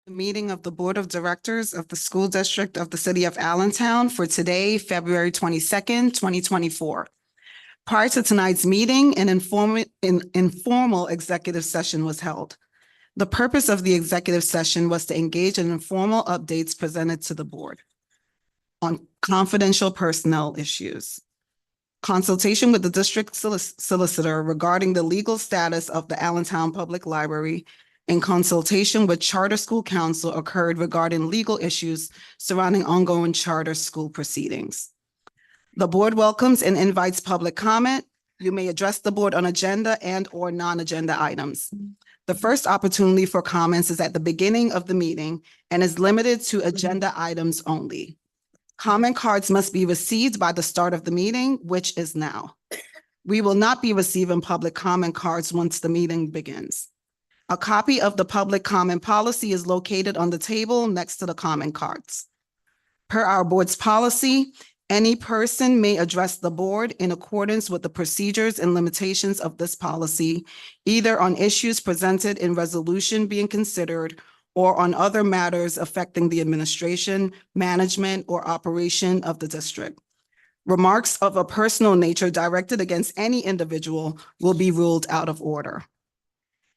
The meeting of the Board of Directors of the School District of the City of Allentown for today, February 22nd, 2024. Prior to tonight's meeting, an informal executive session was held. The purpose of the executive session was to engage in informal updates presented to the board on confidential personnel issues, consultation with the district solicitor regarding the legal status of the Allentown Public Library, and consultation with Charter School Council occurred regarding legal issues surrounding ongoing charter school proceedings. The board welcomes and invites public comment. You may address the board on agenda and/or non-agenda items. The first opportunity for comments is at the beginning of the meeting and is limited to agenda items only. Comment cards must be received by the start of the meeting, which is now. We will not be receiving public comment cards once the meeting begins. A copy of the public comment policy is located on the table next to the comment cards. Per our board's policy, any person may address the board in accordance with the procedures and limitations of this policy, either on issues presented in resolution being considered or on other matters affecting the administration, management, or operation of the district. Remarks of a personal nature directed against any individual will be ruled out of order.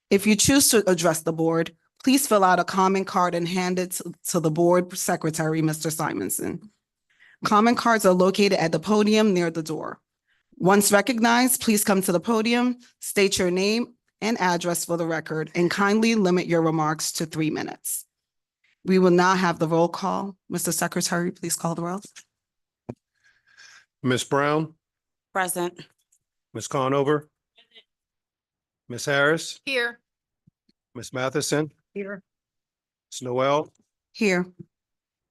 If you choose to address the board, please fill out a comment card and hand it to the board secretary, Mr. Simonson. Comment cards are located at the podium near the door. Once recognized, please come to the podium, state your name and address for the record, and kindly limit your remarks to 3 minutes. We will now have the roll call. Mr. Secretary, please call the roll. Ms. Brown, Present. Ms. Conover, Ms. Harris, Here. Ms. Matheson, Here. Ms. Noel, Here.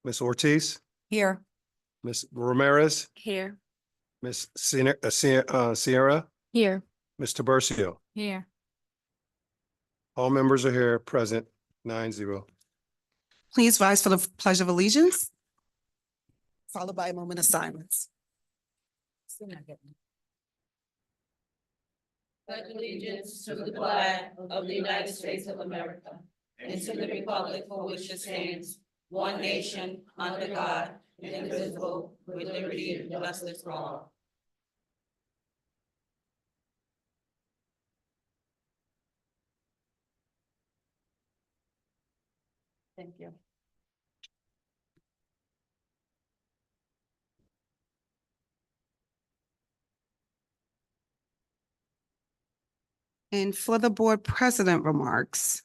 Ms. Ortiz, Here. Ms. Ramirez, Here. Ms. Sierra, Here. Ms. Tiburcio. Here. All members are here, present, 9-0. Please rise for the Pledge of Allegiance, followed by a moment of silence. Pledge allegiance to the flag of the United States of America and to the republic for which it stands, one nation, under God, indivisible, with liberty and justice for all. Thank you. And for the board president remarks.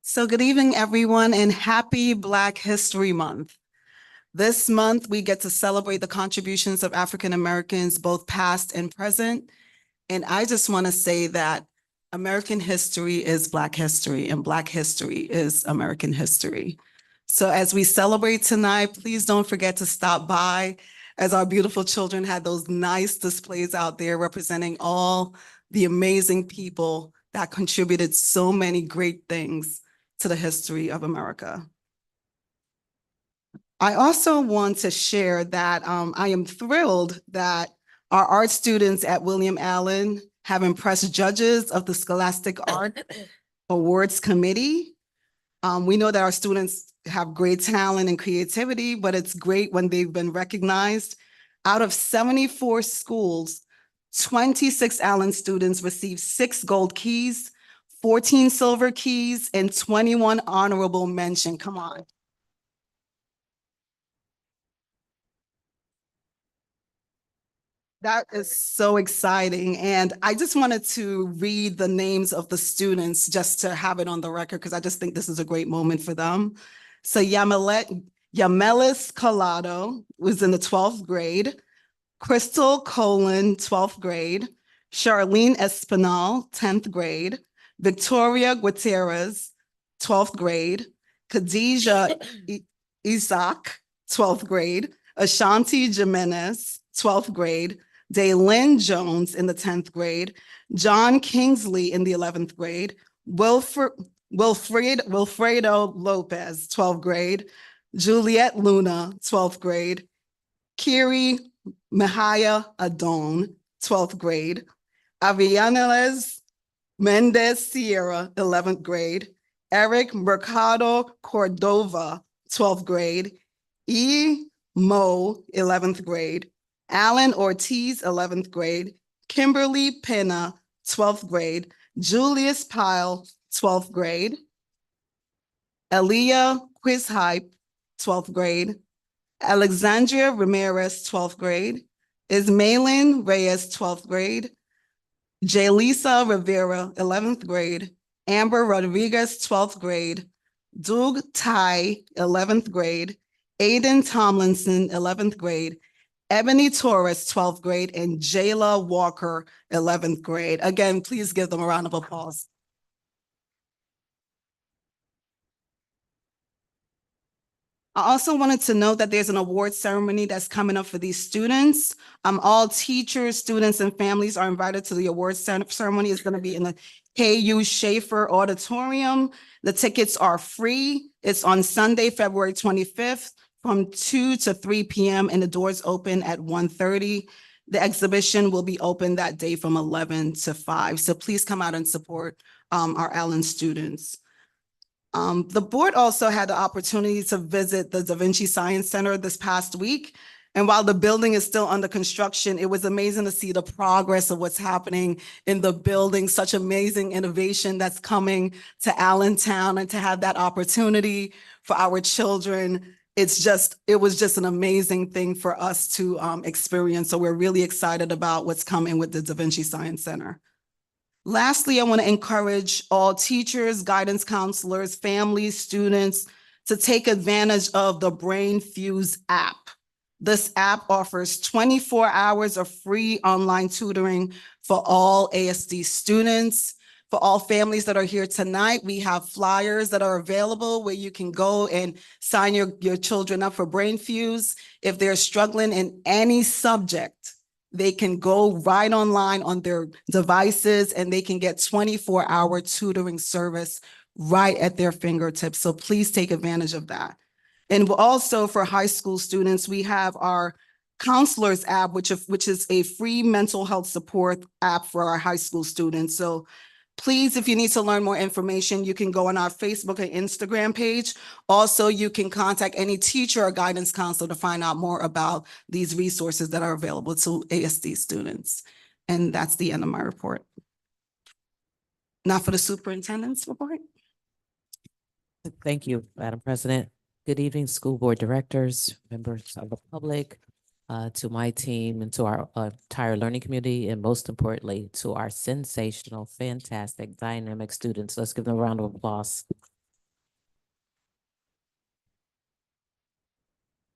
So good evening, everyone, and happy Black History Month. This month, we get to celebrate the contributions of African Americans, both past and present. And I just want to say that American history is Black history, and Black history is American history. So as we celebrate tonight, please don't forget to stop by, as our beautiful children had those nice displays out there representing all the amazing people that contributed so many great things to the history of America. I also want to share that I am thrilled that our art students at William Allen have impressed judges of the Scholastic Art Awards Committee. We know that our students have great talent and creativity, but it's great when they've been recognized. Out of 74 schools, 26 Allen students received 6 gold keys, 14 silver keys, and 21 honorable mention. Come on. That is so exciting. And I just wanted to read the names of the students just to have it on the record, because I just think this is a great moment for them. So Yamelis Collado was in the 12th grade. Crystal Colon, 12th grade. Charlene Espinal, 10th grade. Victoria Gutierrez, 12th grade. Khadijah Isaac, 12th grade. Ashanti Jimenez, 12th grade. Daylin Jones in the 10th grade. John Kingsley in the 11th grade. Wilfredo Lopez, 12th grade. Juliet Luna, 12th grade. Kiri Mahaya Adon, 12th grade. Avianeles Mendez Sierra, 11th grade. Eric Mercado Cordova, 12th grade. E. Mo, 11th grade. Alan Ortiz, 11th grade. Kimberly Pena, 12th grade. Julius Pyle, 12th grade. Aaliyah Quizhype, 12th grade. Alexandria Ramirez, 12th grade. Ismailin Reyes, 12th grade. Jaylisa Rivera, 11th grade. Amber Rodriguez, 12th grade. Doug Tai, 11th grade. Aiden Tomlinson, 11th grade. Ebony Torres, 12th grade, and Jayla Walker, 11th grade. Again, please give them a round of applause. I also wanted to note that there's an award ceremony that's coming up for these students. All teachers, students, and families are invited to the award ceremony. It's going to be in the KU Schaefer Auditorium. The tickets are free. It's on Sunday, February 25th from 2 to 3 p.m. and the doors open at 1:30. The exhibition will be open that day from 11 to 5. So please come out and support our Allen students. The board also had the opportunity to visit the Da Vinci Science Center this past week. And while the building is still under construction, it was amazing to see the progress of what's happening in the building, such amazing innovation that's coming to Allentown, and to have that opportunity for our children. It was just an amazing thing for us to experience. So we're really excited about what's coming with the Da Vinci Science Center. Lastly, I want to encourage all teachers, guidance counselors, families, students to take advantage of the Brain Fuse app. This app offers 24 hours of free online tutoring for all ASD students. For all families that are here tonight, we have flyers that are available where you can go and sign your children up for Brain Fuse. If they're struggling in any subject, they can go right online on their devices and they can get 24-hour tutoring service right at their fingertips. So please take advantage of that. And also for high school students, we have our Counselors app, which is a free mental health support app for our high school students. So please, if you need to learn more information, you can go on our Facebook and Instagram page. Also, you can contact any teacher or guidance counselor to find out more about these resources that are available to ASD students. And that's the end of my report. Now for the superintendent's report. Thank you, Madam President. Good evening, school board directors, members of the public, to my team and to our entire learning community, and most importantly, to our sensational, fantastic, dynamic students. Let's give them a round of applause.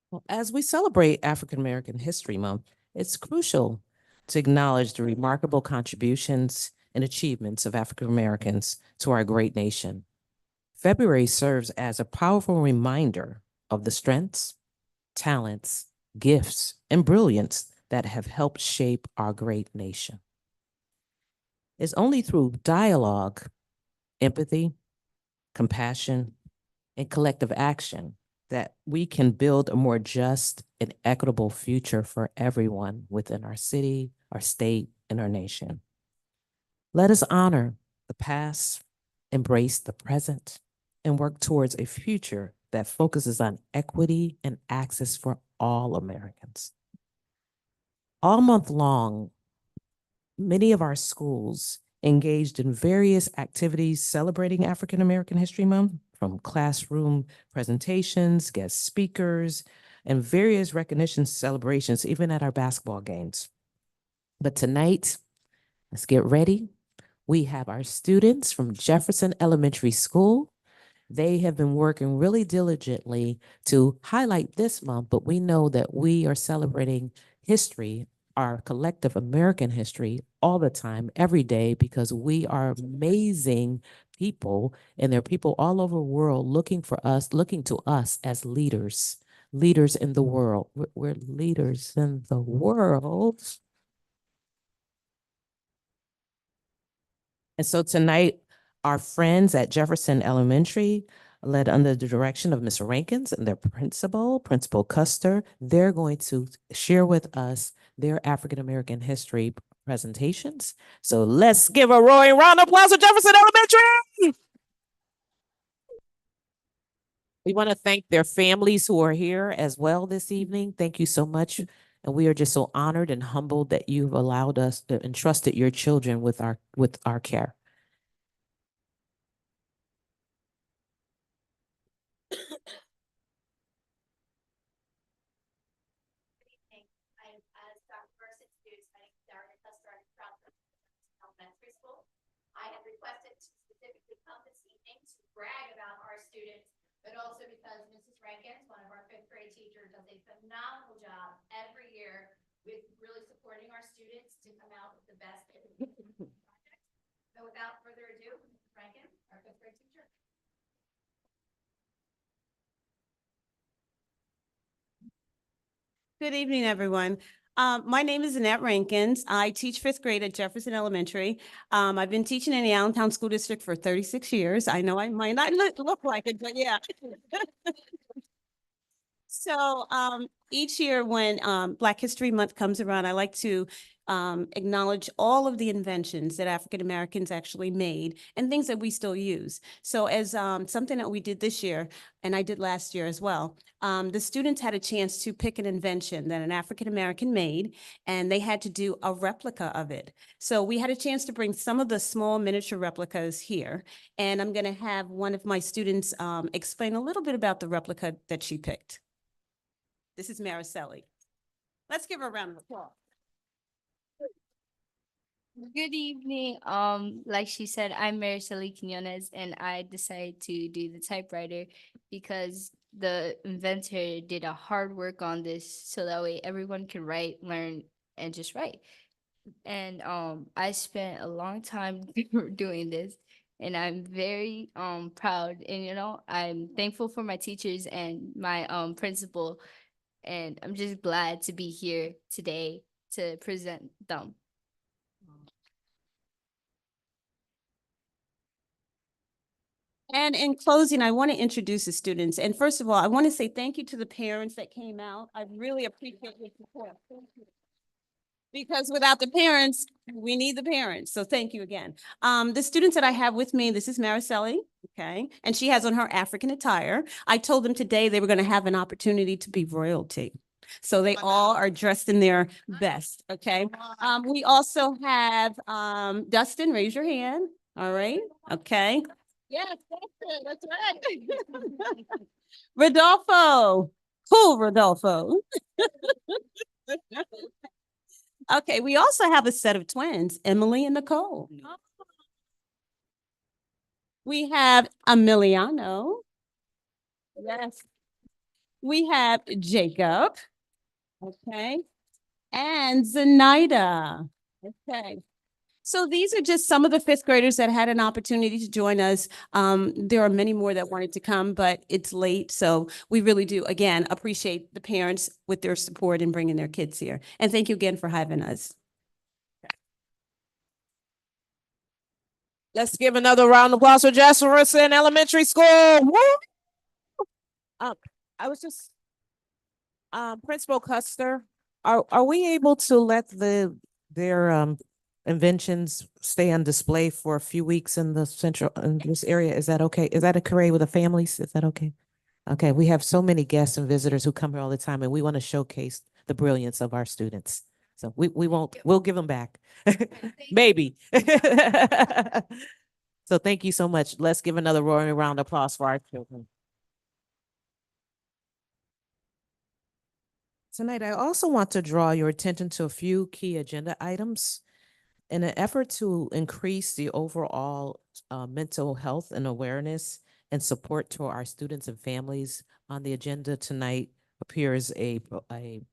Well, as we celebrate African American History Month, it's crucial to acknowledge the remarkable contributions and achievements of African Americans to our great nation. February serves as a powerful reminder of the strengths, talents, gifts, and brilliance that have helped shape our great nation. It's only through dialogue, empathy, compassion, and collective action that we can build a more just and equitable future for everyone within our city, our state, and our nation. Let us honor the past, embrace the present, and work towards a future that focuses on equity and access for all Americans. All month long, many of our schools engaged in various activities celebrating African American History Month, from classroom presentations, guest speakers, and various recognition celebrations, even at our basketball games. But tonight, let's get ready. We have our students from Jefferson Elementary School. They have been working really diligently to highlight this month, but we know that we are celebrating history, our collective American history, all the time, every day, because we are amazing people, and there are people all over the world looking to us as leaders in the world. We're leaders in the world. And so tonight, our friends at Jefferson Elementary, led under the direction of Ms. Rankins and their principal, Principal Custer, they're going to share with us their African American history presentations. So let's give a roaring round of applause to Jefferson Elementary. We want to thank their families who are here as well this evening. Thank you so much. And we are just so honored and humbled that you've allowed us to entrusted your children with our care. As Dr. Burson introduced, my name is Darren Custer. I'm from elementary school. I have requested to specifically come this evening to brag about our students, but also because Mrs. Rankins, one of our fifth grade teachers, does a phenomenal job every year with really supporting our students to come out with the best. So without further ado, Mrs. Rankins, our fifth grade teacher. Good evening, everyone. My name is Annette Rankins. I teach fifth grade at Jefferson Elementary. I've been teaching in the Allentown School District for 36 years. I know I might not look like it, but yeah. So each year when Black History Month comes around, I like to acknowledge all of the inventions that African Americans actually made and things that we still use. So as something that we did this year, and I did last year as well, the students had a chance to pick an invention that an African American made, and they had to do a replica of it. So we had a chance to bring some of the small miniature replicas here, and I'm going to have one of my students explain a little bit about the replica that she picked. This is Mariceli. Let's give her a round of applause. Good evening. Like she said, I'm Mariceli Quinones, and I decided to do the typewriter because the inventor did a hard work on this, so that way everyone can write, learn, and just write. And I spent a long time doing this, and I'm very proud. And I'm thankful for my teachers and my principal, and I'm just glad to be here today to present them. And in closing, I want to introduce the students. And first of all, I want to say thank you to the parents that came out. I really appreciate your support. Thank you. Because without the parents, we need the parents. So thank you again. The students that I have with me, this is Mariceli, okay? And she has on her African attire. I told them today they were going to have an opportunity to be royalty. So they all are dressed in their best, okay? We also have Dustin, raise your hand. All right, okay. Yes, that's right. Rodolfo, cool, Rodolfo. Okay, we also have a set of twins, Emily and Nicole. We have Emiliano. Yes. We have Jacob. Okay. And Zenaida. Okay. So these are just some of the fifth graders that had an opportunity to join us. There are many more that wanted to come, but it's late. So we really do, again, appreciate the parents with their support in bringing their kids here. And thank you again for having us. Let's give another round of applause for Jefferson Elementary School. Woo! I was just, Principal Custer, are we able to let their inventions stay on display for a few weeks in this area? Is that okay? Is that okay with the families? Is that okay? Okay, we have so many guests and visitors who come here all the time, and we want to showcase the brilliance of our students. So we'll give them back. Maybe. So thank you so much. Let's give another roaring round of applause for our children. Tonight, I also want to draw your attention to a few key agenda items. In an effort to increase the overall mental health and awareness and support to our students and families, on the agenda tonight appears a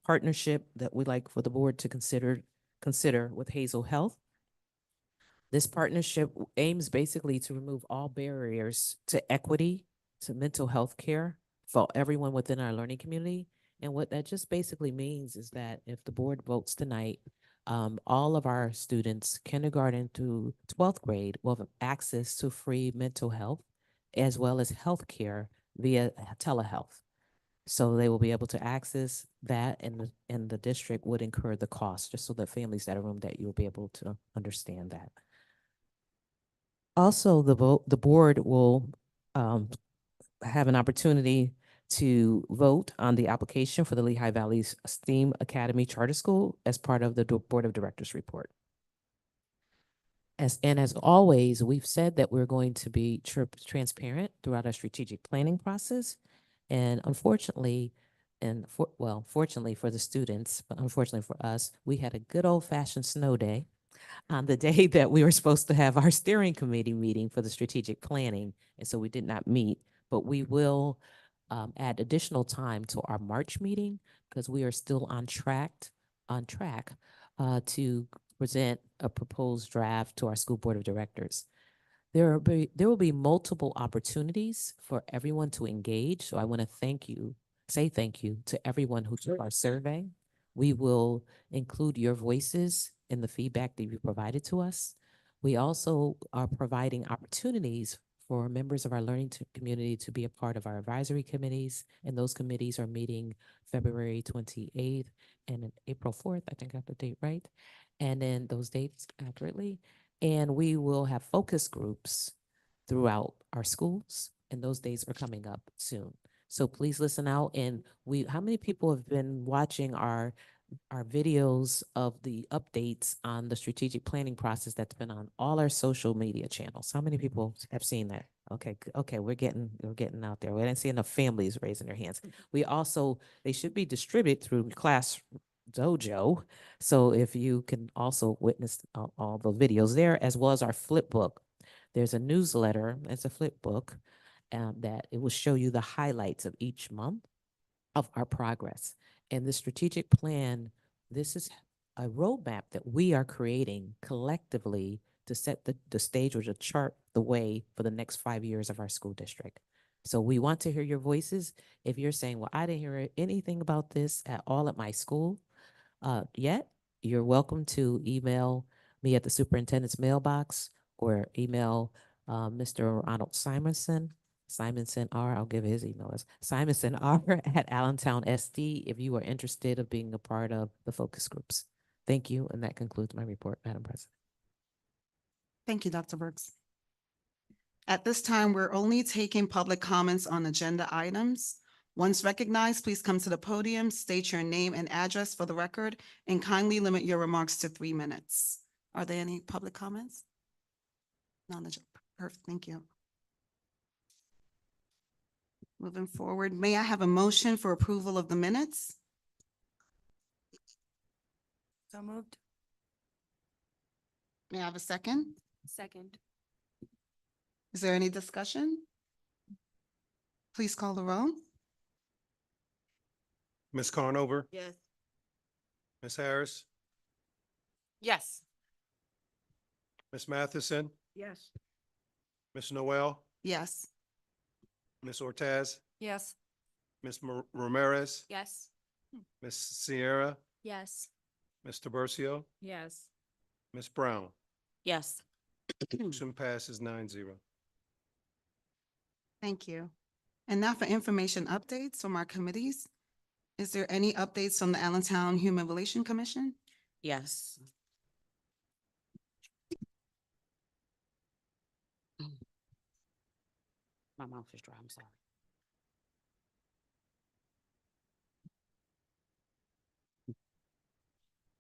partnership that we'd like for the board to consider with Hazel Health. This partnership aims basically to remove all barriers to equity, to mental health care for everyone within our learning community. And what that just basically means is that if the board votes tonight, all of our students, kindergarten through 12th grade, will have access to free mental health as well as health care via telehealth. So they will be able to access that, and the district would incur the cost, just so that families that are room that you'll be able to understand that. Also, the board will have an opportunity to vote on the application for the Lehigh Valley STEAM Academy Charter School as part of the Board of Directors report. As always, we've said that we're going to be transparent throughout our strategic planning process. And unfortunately, fortunately for the students, but unfortunately for us, we had a good old-fashioned snow day on the day that we were supposed to have our steering committee meeting for the strategic planning. And so we did not meet, but we will add additional time to our March meeting because we are still on track to present a proposed draft to our school board of directors. There will be multiple opportunities for everyone to engage. So I want to say thank you to everyone who took our survey. We will include your voices in the feedback that you provided to us. We also are providing opportunities for members of our learning community to be a part of our advisory committees, and those committees are meeting February 28th and April 4th. I think I got the date right. And then those dates accurately. And we will have focus groups throughout our schools, and those days are coming up soon. So please listen out. And how many people have been watching our videos of the updates on the strategic planning process that's been on all our social media channels? How many people have seen that? Okay, okay, we're getting out there. We didn't see enough families raising their hands. They should be distributed through Class Dojo. So if you can also witness all the videos there, as well as our flip book. There's a newsletter, it's a flip book, that it will show you the highlights of each month of our progress. And the strategic plan, this is a roadmap that we are creating collectively to set the stage or to chart the way for the next 5 years of our school district. So we want to hear your voices. If you're saying, well, I didn't hear anything about this at all at my school yet, you're welcome to email me at the superintendent's mailbox or email Mr. Ronald Simonson R. I'll give his email as Simonson R at Allentown SD if you are interested of being a part of the focus groups. Thank you. And that concludes my report, Madam President. Thank you, Dr. Brooks. At this time, we're only taking public comments on agenda items. Once recognized, please come to the podium, state your name and address for the record, and kindly limit your remarks to 3 minutes. Are there any public comments? None. Perfect. Thank you. Moving forward, may I have a motion for approval of the minutes? So moved. May I have a second? Second. Is there any discussion? Please call the roll. Ms. Carnover, Yes. Ms. Harris, Yes. Ms. Matheson, Yes. Ms. Noel, Yes. Ms. Ortez, Yes. Ms. Ramirez, Yes. Ms. Sierra, Yes. Ms. Tabercio, Yes. Ms. Brown. Yes. Motion passes 9-0. Thank you. And now for information updates from our committees. Is there any updates from the Allentown Human Relations Commission? Yes. My mouth is dry, I'm sorry.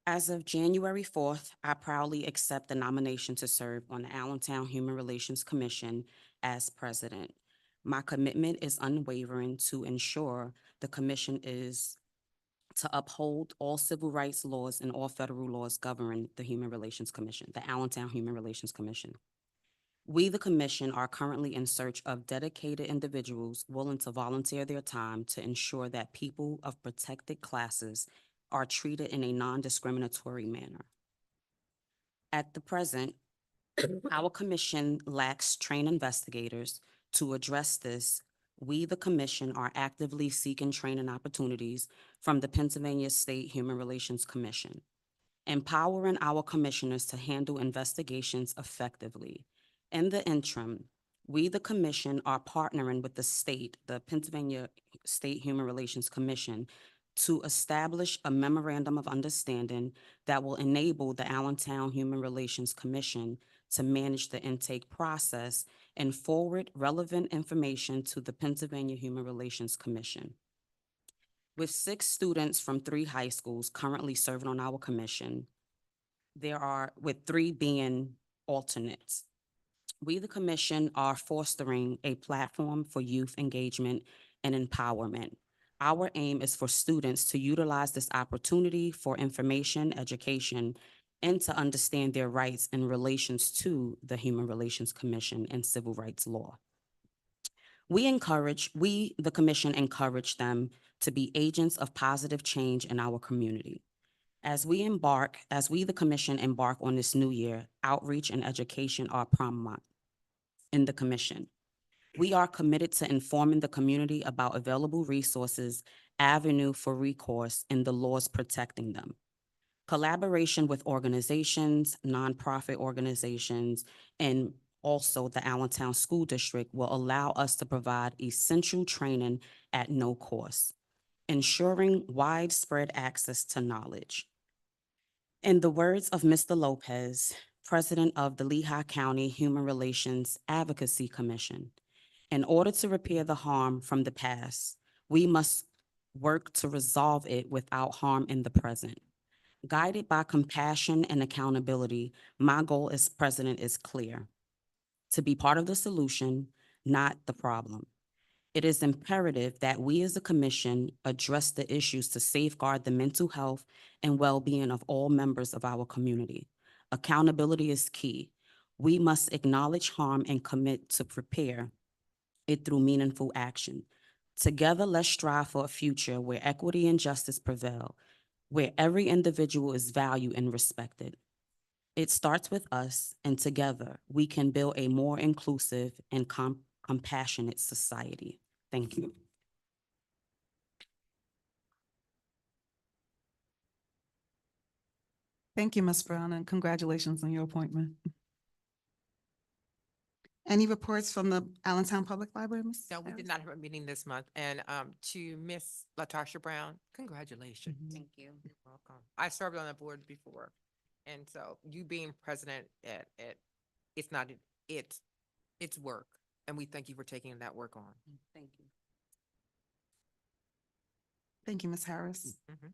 As of January 4th, I proudly accept the nomination to serve on the Allentown Human Relations Commission as president. My commitment is unwavering to ensure the commission is to uphold all civil rights laws and all federal laws governing the Human Relations Commission, the Allentown Human Relations Commission. We, the commission, are currently in search of dedicated individuals willing to volunteer their time to ensure that people of protected classes are treated in a non-discriminatory manner. At the present, our commission lacks trained investigators. To address this, we, the commission, are actively seeking training opportunities from the Pennsylvania State Human Relations Commission, empowering our commissioners to handle investigations effectively. In the interim, we, the commission, are partnering with the Pennsylvania State Human Relations Commission, to establish a memorandum of understanding that will enable the Allentown Human Relations Commission to manage the intake process and forward relevant information to the Pennsylvania Human Relations Commission. With 6 students from 3 high schools currently serving on our commission, with 3 being alternates. We, the commission, are fostering a platform for youth engagement and empowerment. Our aim is for students to utilize this opportunity for information, education, and to understand their rights in relations to the Human Relations Commission and civil rights law. We, the commission, encourage them to be agents of positive change in our community. As we, the commission, embark on this new year, outreach and education are paramount in the commission. We are committed to informing the community about available resources, avenue for recourse, and the laws protecting them. Collaboration with organizations, nonprofit organizations, and also the Allentown School District will allow us to provide essential training at no cost, ensuring widespread access to knowledge. In the words of Mr. Lopez, President of the Lehigh County Human Relations Advocacy Commission, in order to repair the harm from the past, we must work to resolve it without harm in the present. Guided by compassion and accountability, my goal as president is clear: to be part of the solution, not the problem. It is imperative that we as a commission address the issues to safeguard the mental health and well-being of all members of our community. Accountability is key. We must acknowledge harm and commit to repair it through meaningful action. Together, let's strive for a future where equity and justice prevail, where every individual is valued and respected. It starts with us, and together we can build a more inclusive and compassionate society. Thank you. Thank you, Ms. Brown, and congratulations on your appointment. Any reports from the Allentown Public Library, Ms.? No, we did not have a meeting this month. And to Miss LaTasha Brown, congratulations. Thank you. You're welcome. I served on the board before. And so you being president it's not, it's work. And we thank you for taking that work on. Thank you. Thank you, Ms. Harris. Mhm.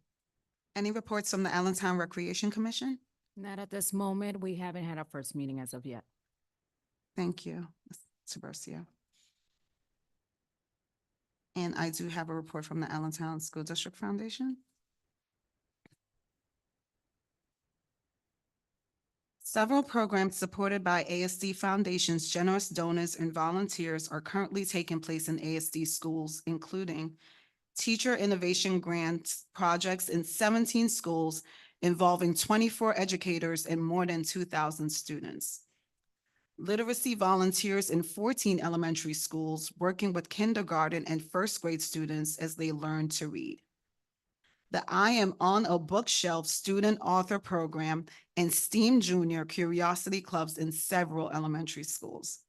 Any reports from the Allentown Recreation Commission? Not at this moment. We haven't had our first meeting as of yet. Thank you, Ms. Tiburcio. And I do have a report from the Allentown School District Foundation. Several programs supported by ASD Foundation's generous donors and volunteers are currently taking place in ASD schools, including teacher innovation grants projects in 17 schools involving 24 educators and more than 2,000 students. Literacy volunteers in 14 elementary schools working with kindergarten and first grade students as they learn to read. The I Am on a Bookshelf student author program and STEAM Junior Curiosity Clubs in several elementary schools.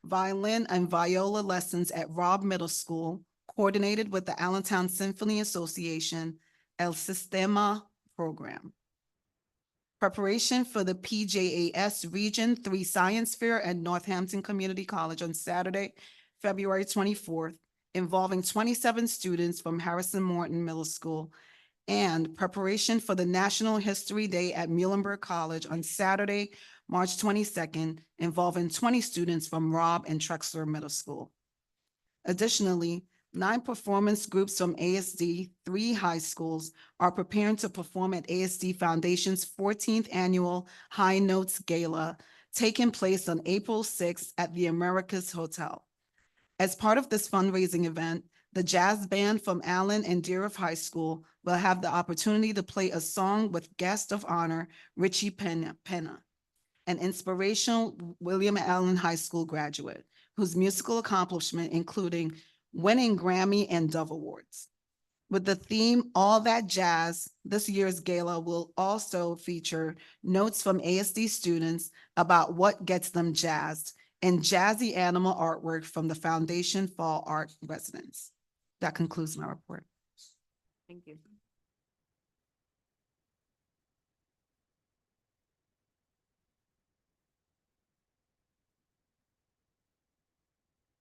Violin and viola lessons at Robb Middle School, coordinated with the Allentown Symphony Association El Sistema program. Preparation for the PJAS Region 3 Science Fair at Northampton Community College on Saturday, February 24th, involving 27 students from Harrison Morton Middle School, and preparation for the National History Day at Muhlenberg College on Saturday, March 22nd, involving 20 students from Robb and Trexler Middle School. Additionally, 9 performance groups from ASD 3 high schools are preparing to perform at ASD Foundation's 14th Annual High Notes Gala, taking place on April 6th at the Americas Hotel. As part of this fundraising event, the jazz band from Allen and Deerfield High School will have the opportunity to play a song with guest of honor Richie Penna, an inspirational William Allen High School graduate whose musical accomplishment including winning Grammy and Dove Awards. With the theme All That Jazz, this year's gala will also feature notes from ASD students about what gets them jazzed and jazzy animal artwork from the Foundation Fall Art residents. That concludes my report. Thank you.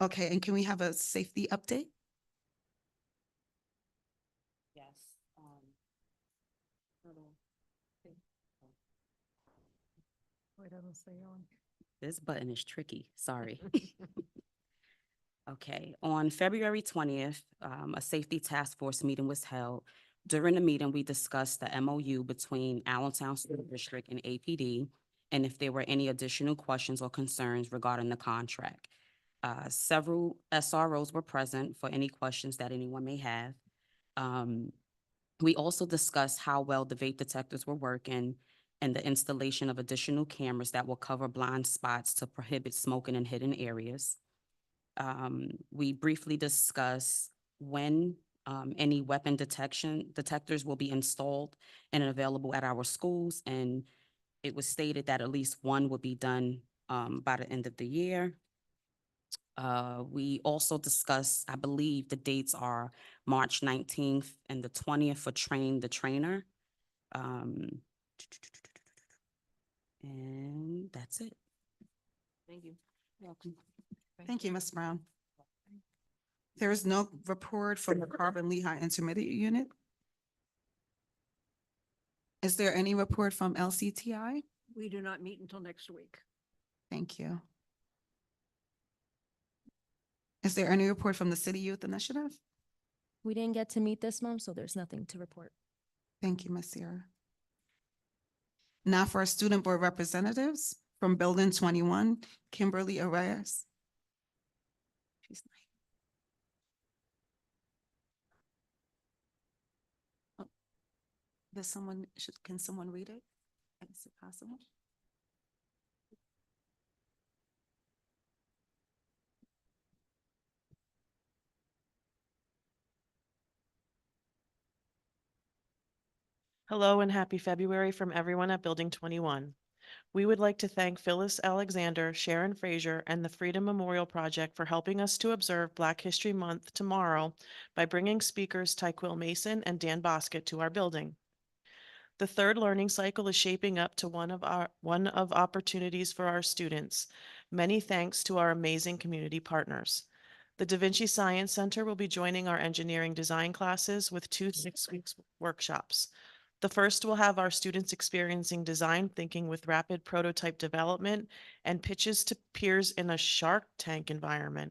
Okay, and can we have a safety update? Yes. This button is tricky, sorry. Okay, on February 20th, a safety task force meeting was held. During the meeting, we discussed the MOU between Allentown School District and APD, and if there were any additional questions or concerns regarding the contract. Several SROs were present for any questions that anyone may have. We also discussed how well the vape detectors were working and the installation of additional cameras that will cover blind spots to prohibit smoking in hidden areas. We briefly discuss when any weapon detectors will be installed and available at our schools. And it was stated that at least one would be done by the end of the year. We also discussed, I believe the dates are March 19th and the 20th for Train the Trainer. And that's it. Thank you. Welcome. Thank you, Ms. Brown. There is no report from the Carbon Lehigh Intermediate Unit. Is there any report from LCTI? We do not meet until next week. Thank you. Is there any report from the City Youth Initiative? We didn't get to meet this month, so there's nothing to report. Thank you, Ms. Sierra. Now for our student board representatives from Building 21, Kimberly Arrayes. She's not. Oh, Does someone, can someone read it? Is it possible? Hello and happy February from everyone at Building 21. We would like to thank Phyllis Alexander, Sharon Frazier, and the Freedom Memorial Project for helping us to observe Black History Month tomorrow by bringing speakers Tyquil Mason and Dan Bosket to our building. The third learning cycle is shaping up to one of opportunities for our students. Many thanks to our amazing community partners. The Da Vinci Science Center will be joining our engineering design classes with 2 6-week workshops. The first will have our students experiencing design thinking with rapid prototype development and pitches to peers in a Shark Tank environment.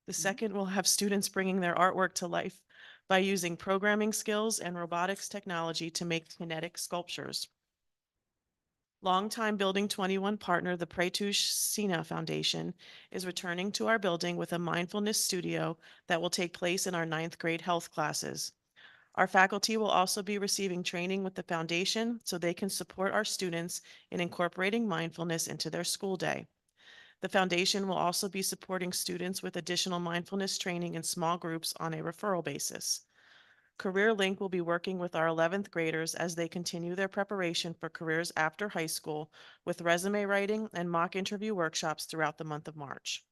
The second will have students bringing their artwork to life by using programming skills and robotics technology to make kinetic sculptures. Longtime Building 21 partner, the Pretush Sina Foundation, is returning to our building with a mindfulness studio that will take place in our 9th grade health classes. Our faculty will also be receiving training with the foundation so they can support our students in incorporating mindfulness into their school day. The foundation will also be supporting students with additional mindfulness training in small groups on a referral basis. Career Link will be working with our 11th graders as they continue their preparation for careers after high school with resume writing and mock interview workshops throughout the month of March.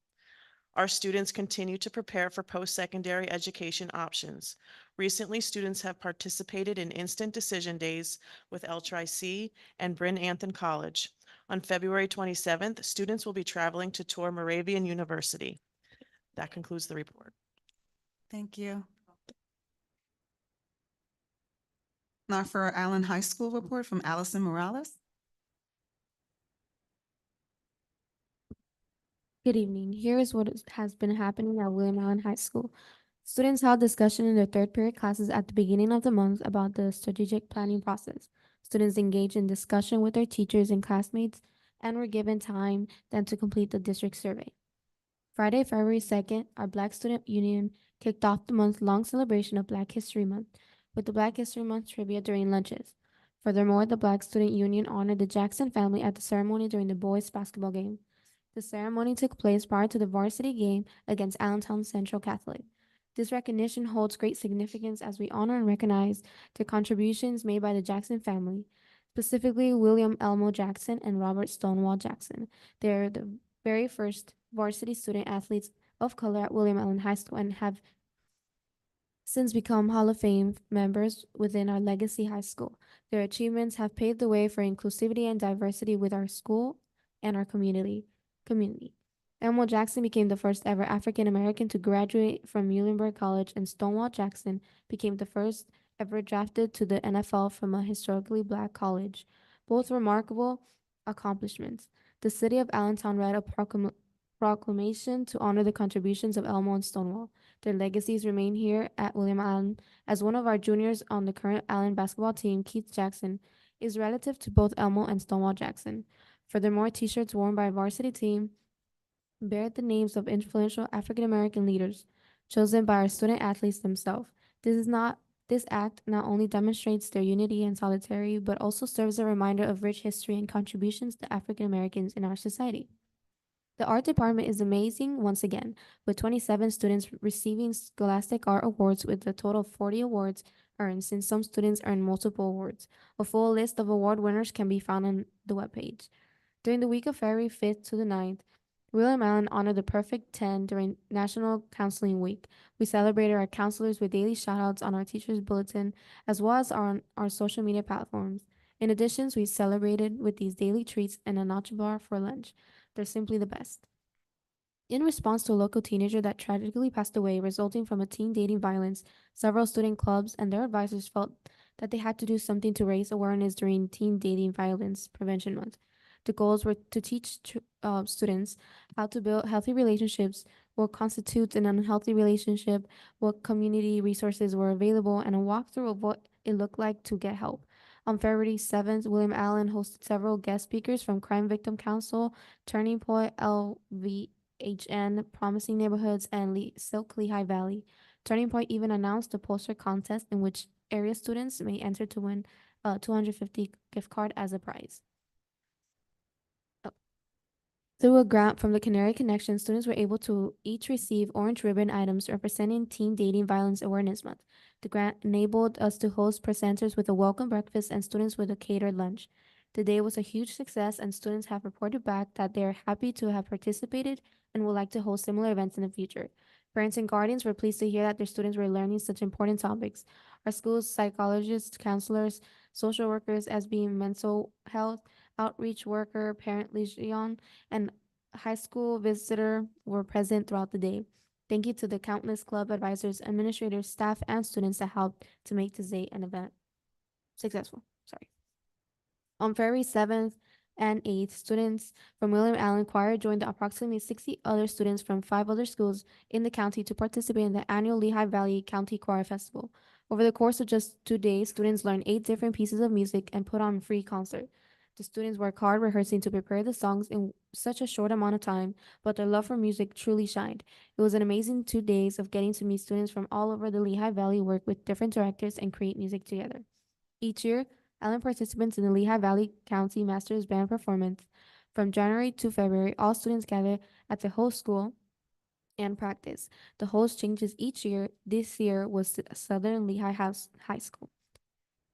Our students continue to prepare for post-secondary education options. Recently, students have participated in instant decision days with LTRI-C and Bryn Anthem College. On February 27th, students will be traveling to tour Moravian University. That concludes the report. Thank you. Now for our Allen High School report from Allison Morales. Good evening. Here is what has been happening at William Allen High School. Students held discussion in their third period classes at the beginning of the month about the strategic planning process. Students engaged in discussion with their teachers and classmates and were given time then to complete the district survey. Friday, February 2nd, our Black Student Union kicked off the month-long celebration of Black History Month with the Black History Month trivia during lunches. Furthermore, the Black Student Union honored the Jackson family at the ceremony during the boys' basketball game. The ceremony took place prior to the varsity game against Allentown Central Catholic. This recognition holds great significance as we honor and recognize the contributions made by the Jackson family, specifically William Elmo Jackson and Robert Stonewall Jackson. They are the very first varsity student athletes of color at William Allen High School and have since become Hall of Fame members within our legacy high school. Their achievements have paved the way for inclusivity and diversity with our school and our community. Elmo Jackson became the first ever African American to graduate from Muhlenberg College, and Stonewall Jackson became the first ever drafted to the NFL from a historically black college. Both remarkable accomplishments. The city of Allentown read a proclamation to honor the contributions of Elmo and Stonewall. Their legacies remain here at William Allen, as one of our juniors on the current Allen basketball team, Keith Jackson, is relative to both Elmo and Stonewall Jackson. Furthermore, t-shirts worn by varsity team bear the names of influential African American leaders chosen by our student athletes themselves. This act not only demonstrates their unity and solidarity, but also serves a reminder of rich history and contributions to African Americans in our society. The art department is amazing once again, with 27 students receiving Scholastic Art Awards with a total of 40 awards earned, since some students earn multiple awards. A full list of award winners can be found on the webpage. During the week of February 5th to the 9th, William Allen honored the Perfect 10 during National Counseling Week. We celebrated our counselors with daily shoutouts on our teacher's bulletin, as well as on our social media platforms. In addition, we celebrated with these daily treats and a nacho bar for lunch. They're simply the best. In response to a local teenager that tragically passed away resulting from a teen dating violence, several student clubs and their advisors felt that they had to do something to raise awareness during Teen Dating Violence Prevention Month. The goals were to teach students how to build healthy relationships, what constitutes an unhealthy relationship, what community resources were available, and a walkthrough of what it looked like to get help. On February 7th, William Allen hosted several guest speakers from Crime Victim Council, Turning Point LVHN, Promising Neighborhoods, and Silk Lehigh Valley. Turning Point even announced a poster contest in which area students may enter to win a $250 gift card as a prize. Through a grant from the Canary Connection, students were able to each receive orange ribbon items representing Teen Dating Violence Awareness Month. The grant enabled us to host presenters with a welcome breakfast and students with a catered lunch. The day was a huge success, and students have reported back that they are happy to have participated and would like to host similar events in the future. Parents and guardians were pleased to hear that their students were learning such important topics. Our school's psychologists, counselors, social workers, as being mental health, outreach worker, parent liaison, and high school visitor were present throughout the day. Thank you to the countless club advisors, administrators, staff, and students that helped to make this day an event successful. On February 7th and 8th, students from William Allen Choir joined approximately 60 other students from 5 other schools in the county to participate in the annual Lehigh Valley County Choir Festival. Over the course of just 2 days, students learned 8 different pieces of music and put on a free concert. The students worked hard rehearsing to prepare the songs in such a short amount of time, but their love for music truly shined. It was an amazing 2 days of getting to meet students from all over the Lehigh Valley, work with different directors, and create music together. Each year, Allen participants in the Lehigh Valley County Masters Band performance. From January to February, all students gather at the host school and practice. The host changes each year. This year was Southern Lehigh High School.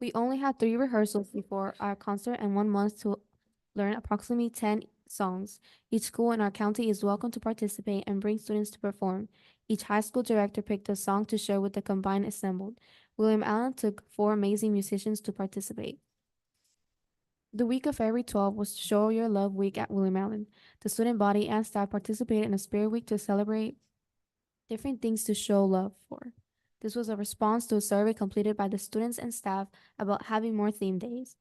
We only had 3 rehearsals before our concert and 1 month to learn approximately 10 songs. Each school in our county is welcome to participate and bring students to perform. Each high school director picked a song to share with the combined assembled. William Allen took 4 amazing musicians to participate. The week of February 12th was Show Your Love Week at William Allen. The student body and staff participated in a spirit week to celebrate different things to show love for. This was a response to a survey completed by the students and staff about having more theme days.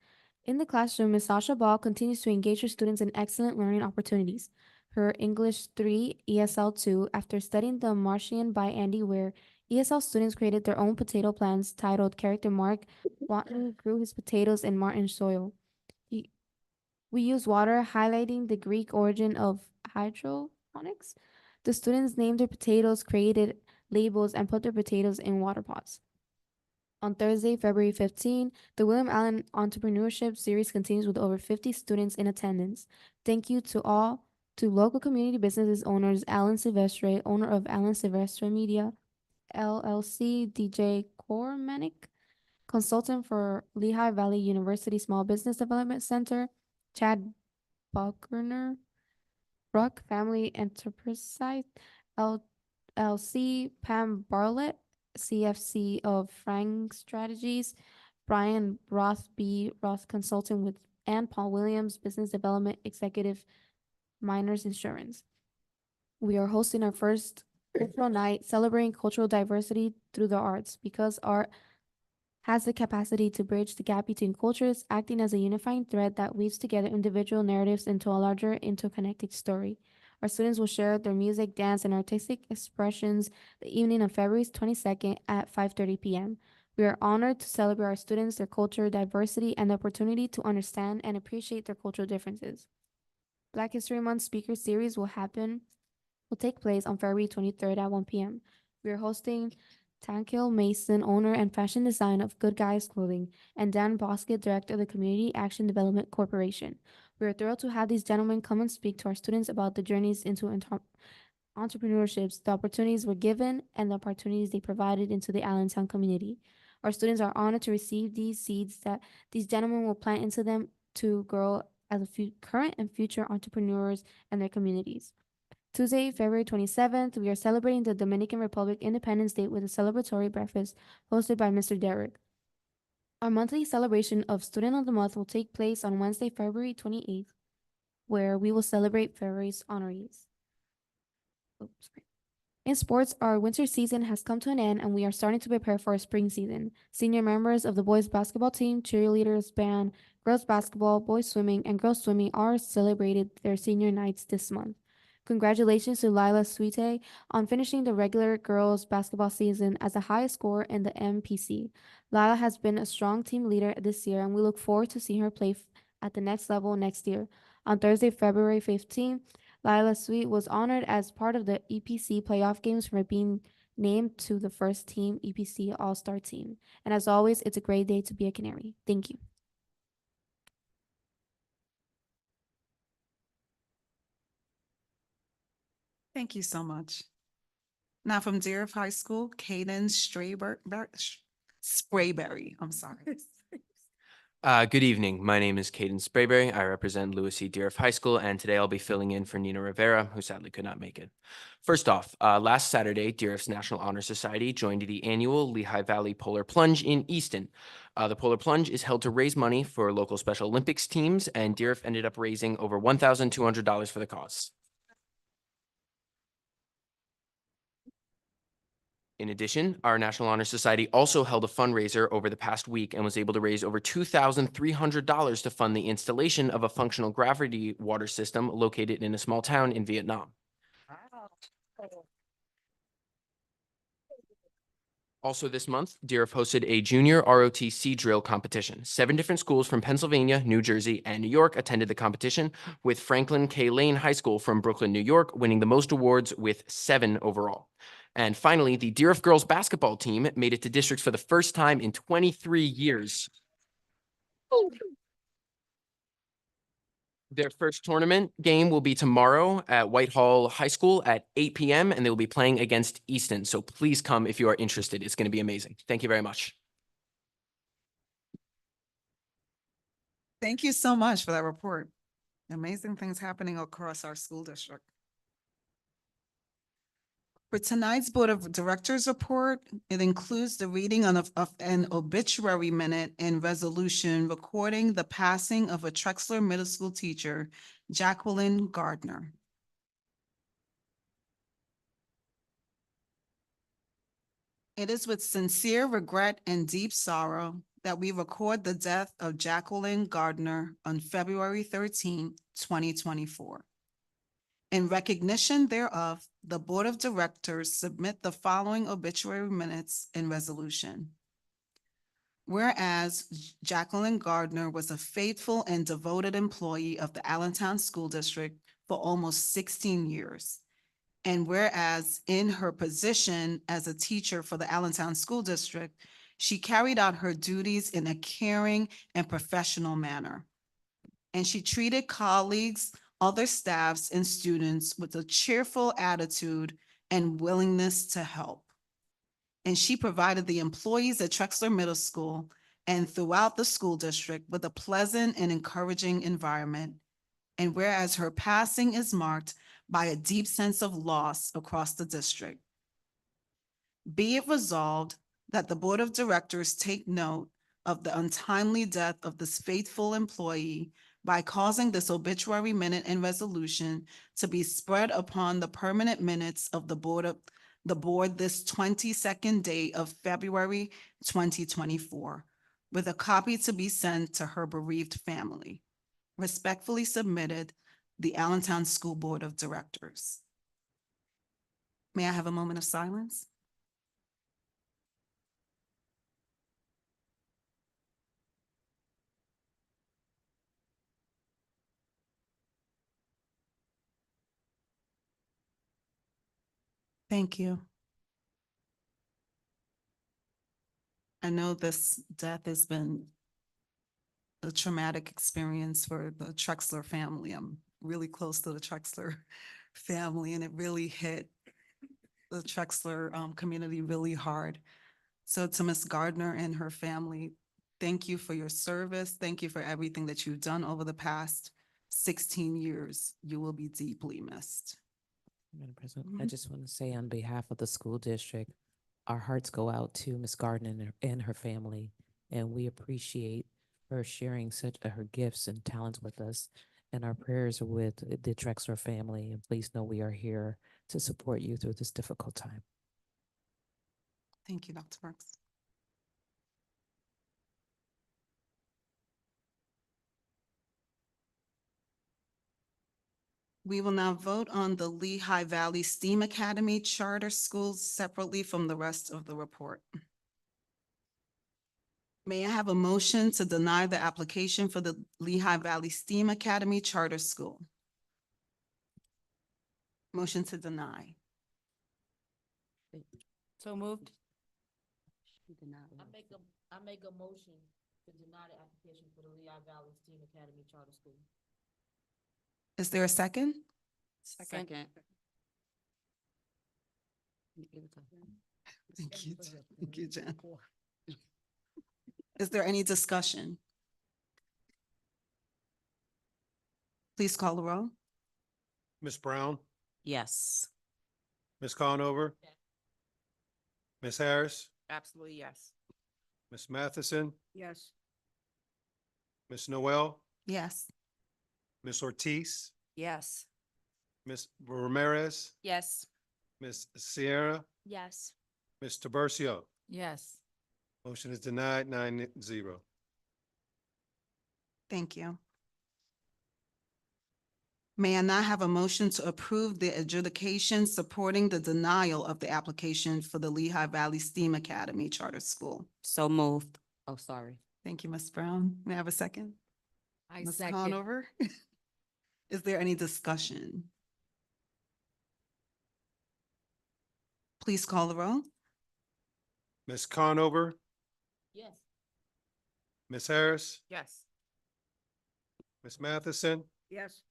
In the classroom, Ms. Sasha Ball continues to engage her students in excellent learning opportunities. Her English 3, ESL 2, after studying The Martian by Andy Weir, ESL students created their own potato plants titled Character Mark. Watney grew his potatoes in Martin soil. We use water, highlighting the Greek origin of hydroponics. The students named their potatoes, created labels, and put their potatoes in water pots. On Thursday, February 15, the William Allen Entrepreneurship Series continues with over 50 students in attendance. Thank you to local community businesses owners, Alan Silvestre, owner of Alan Silvestre Media, LLC, DJ Cormanic, consultant for Lehigh Valley University Small Business Development Center, Chad Buckner, Ruck Family Enterprise LLC, Pam Barlett, CFC of Frank Strategies, Brian Roth B. Roth Consulting with and Paul Williams, Business Development Executive, Miners Insurance. we are hosting our first cultural night celebrating cultural diversity through the arts because art has the capacity to bridge the gap between cultures, acting as a unifying thread that weaves together individual narratives into a larger interconnected story. Our students will share their music, dance, and artistic expressions the evening of February 22nd at 5:30 p.m. We are honored to celebrate our students, their culture, diversity, and the opportunity to understand and appreciate their cultural differences. Black History Month speaker series will take place on February 23rd at 1 p.m. We are hosting Tankil Mason, owner and fashion designer of Good Guys Clothing, and Dan Bosket, director of the Community Action Development Corporation. We are thrilled to have these gentlemen come and speak to our students about the journeys into entrepreneurships, the opportunities were given, and the opportunities they provided into the Allentown community. Our students are honored to receive these seeds that these gentlemen will plant into them to grow as current and future entrepreneurs and their communities. Tuesday, February 27th, we are celebrating the Dominican Republic Independence Day with a celebratory breakfast hosted by Mr. Derrick. Our monthly celebration of Student of the Month will take place on Wednesday, February 28th, where we will celebrate February's honorees. In sports, our winter season has come to an end and we are starting to prepare for our spring season. Senior members of the boys basketball team, cheerleaders, band, girls basketball, boys swimming, and girls swimming are celebrated their senior nights this month. Congratulations to Lila Suite on finishing the regular girls basketball season as the highest scorer in the MPC. Lila has been a strong team leader this year and we look forward to seeing her play at the next level next year. On Thursday, February 15th, Lila Sweet was honored as part of the EPC playoff games for being named to the first team EPC All-Star team. And as always, it's a great day to be a Canary. Thank you. Thank you so much. Now from Deer High School, Caden Sprayberry, I'm sorry. Good evening. My name is Caden Sprayberry. I represent Lewis E. Deeriff High School, and today I'll be filling in for Nina Rivera, who sadly could not make it. First off, last Saturday, Deeriff's National Honor Society joined the annual Lehigh Valley Polar Plunge in Easton. The Polar Plunge is held to raise money for local Special Olympics teams, and Deeriff ended up raising over $1,200 for the cause. In addition, our National Honor Society also held a fundraiser over the past week and was able to raise over $2,300 to fund the installation of a functional gravity water system located in a small town in Vietnam. Also this month, Deeriff hosted a junior ROTC drill competition. 7 different schools from Pennsylvania, New Jersey, and New York attended the competition, with Franklin K. Lane High School from Brooklyn, New York, winning the most awards with 7 overall. And finally, the Deeriff girls basketball team made it to districts for the first time in 23 years. Their first tournament game will be tomorrow at Whitehall High School at 8 p.m. and they will be playing against Easton. So please come if you are interested. It's going to be amazing. Thank you very much. Thank you so much for that report. Amazing things happening across our school district. For tonight's Board of Directors report, it includes the reading of an obituary minute and resolution recording the passing of a Trexler Middle School teacher, Jacqueline Gardner. It is with sincere regret and deep sorrow that we record the death of Jacqueline Gardner on February 13, 2024. In recognition thereof, the Board of Directors submit the following obituary minutes and resolution. Whereas Jacqueline Gardner was a faithful and devoted employee of the Allentown School District for almost 16 years. And whereas in her position as a teacher for the Allentown School District, she carried out her duties in a caring and professional manner. And she treated colleagues, other staffs, and students with a cheerful attitude and willingness to help. And she provided the employees at Trexler Middle School and throughout the school district with a pleasant and encouraging environment. And whereas her passing is marked by a deep sense of loss across the district. Be it resolved that the Board of Directors take note of the untimely death of this faithful employee, by causing this obituary minute and resolution to be spread upon the permanent minutes of the board this 22nd day of February 2024, with a copy to be sent to her bereaved family. Respectfully submitted, the Allentown School Board of Directors. May I have a moment of silence? Thank you. I know this death has been a traumatic experience for the Trexler family. I'm really close to the Trexler family, and it really hit the Trexler community really hard. So to Ms. Gardner and her family, thank you for your service. Thank you for everything that you've done over the past 16 years. You will be deeply missed. Madam President, I just want to say on behalf of the school district, our hearts go out to Ms. Gardner and her family, and we appreciate her sharing such her gifts and talents with us. And our prayers are with the Drexler family, and please know we are here to support you through this difficult time. Thank you, Dr. Brooks. We will now vote on the Lehigh Valley STEAM Academy Charter Schools separately from the rest of the report. May I have a motion to deny the application for the Lehigh Valley STEAM Academy Charter School? Motion to deny. So moved. I make a motion to deny the application for the Lehigh Valley STEAM Academy Charter School. Is there a second? Second. Thank you. Thank you, Jen. Is there any discussion? Please call the roll. Ms. Brown, Yes. Ms. Conover, Ms. Harris, Absolutely, yes. Ms. Matheson, Yes. Ms. Noel, Yes. Ms. Ortiz, Yes. Ms. Ramirez, Yes. Ms. Sierra, Yes. Ms. Tabercio. Yes. Motion is denied, 9-0. Thank you. May I now have a motion to approve the adjudication supporting the denial of the application for the Lehigh Valley STEAM Academy Charter School? So moved. Oh, sorry. Thank you, Ms. Brown. May I have a second? I Ms. second. Conover? Is there any discussion? Please call the roll. Ms. Conover, Yes. Ms. Harris, Yes. Ms. Matheson, Yes.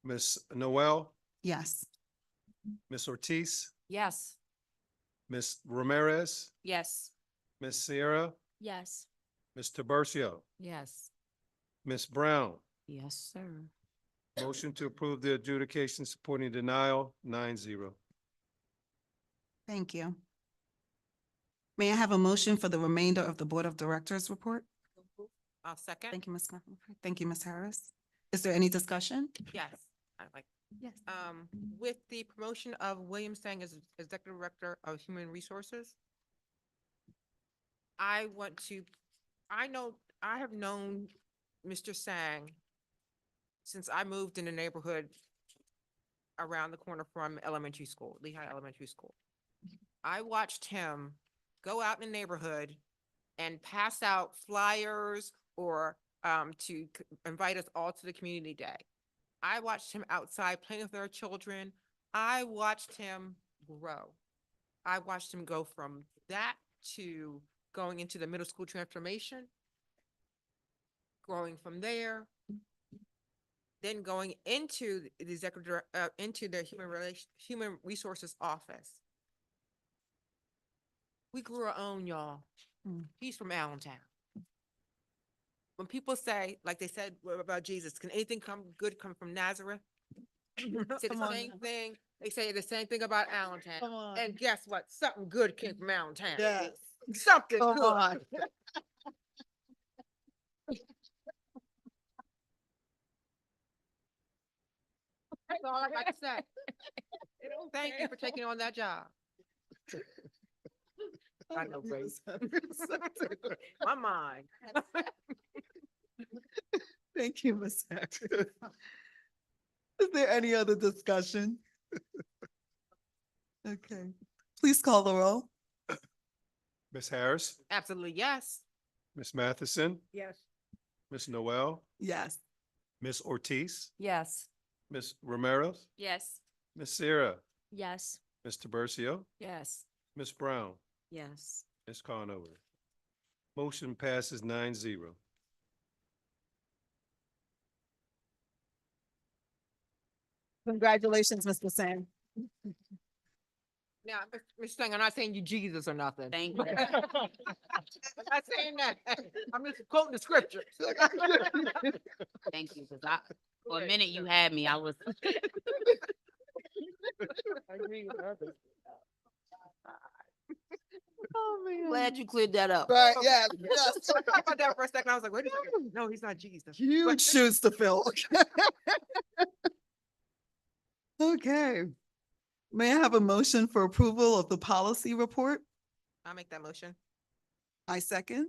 Ms. Noel, Yes. Ms. Ortiz, Yes. Ms. Ramirez, Yes. Ms. Sierra, Yes. Ms. Tabercio, Yes. Ms. Brown. Yes, sir. Motion to approve the adjudication supporting denial, 9-0. Thank you. May I have a motion for the remainder of the Board of Directors report? I'll second. Thank you, Ms. Conover. Thank you, Ms. Harris. Is there any discussion? Yes. I like, Yes. with the promotion of William Sang as Executive Director of Human Resources, I have known Mr. Sang since I moved in the neighborhood around the corner from elementary school, Lehigh Elementary School. I watched him go out in the neighborhood and pass out flyers or to invite us all to the community day. I watched him outside playing with our children. I watched him grow. I watched him go from that to going into the middle school transformation, growing from there, then going into the executive, into the human resources office. We grew our own, y'all. He's from Allentown. When people say, like they said about Jesus, can anything good come from Nazareth? Say the same thing. They say the same thing about Allentown. And guess what? Something good came from Allentown. Yes. Something good. all I got to say. Thank you for taking on that job. I know, right? My mind. Thank you, Ms. Harris. Is there any other discussion? Okay, please call the roll. Ms. Harris, Absolutely, yes. Ms. Matheson, Yes. Ms. Noel, Yes. Ms. Ortiz, Yes. Ms. Romero, Yes. Ms. Sierra, Yes. Ms. Tiburcio, Yes. Ms. Brown, Yes. Ms. Conover. Motion passes 9-0. Congratulations, Mr. Sang. Now, Mr. Singh, I'm not saying you Jesus or nothing. Thank you. I'm not saying that. I'm just quoting the scripture. Thank you, because for a minute you had me, I was. I agree with others. Oh, man. Glad you cleared that up. Right, yes, I yes. thought about that for a second. I was like, wait a second. No, he's not Jesus. Huge shoes to fill. Okay. May I have a motion for approval of the policy report? I'll make that motion. I second.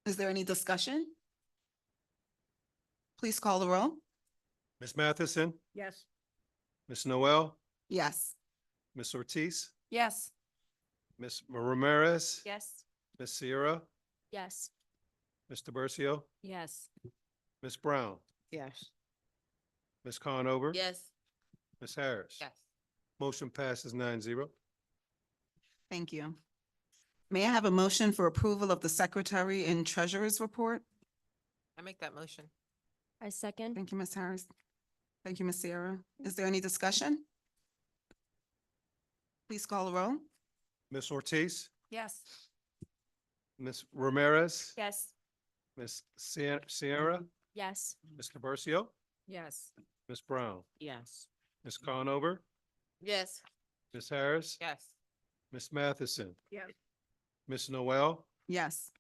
Is there any discussion? Please call the roll. Ms. Matheson, Yes. Ms. Noel, Yes. Ms. Ortiz, Yes. Ms. Ramirez, Yes. Ms. Sierra, Yes. Ms. Tiburcio, Yes. Ms. Brown, Yes. Ms. Conover. Yes. Ms. Harris. Yes. Motion passes 9-0. Thank you. May I have a motion for approval of the Secretary and Treasurer's report? I make that motion. I second. Thank you, Ms. Harris. Thank you, Ms. Sierra. Is there any discussion? Please call the roll. Ms. Ortiz, Yes. Ms. Ramirez, Yes. Ms. Sierra, Yes. Ms. Tiburcio, Yes. Ms. Brown, Yes. Ms. Conover, Yes. Ms. Harris, Yes. Ms. Matheson, Yes. Ms. Noel. Yes,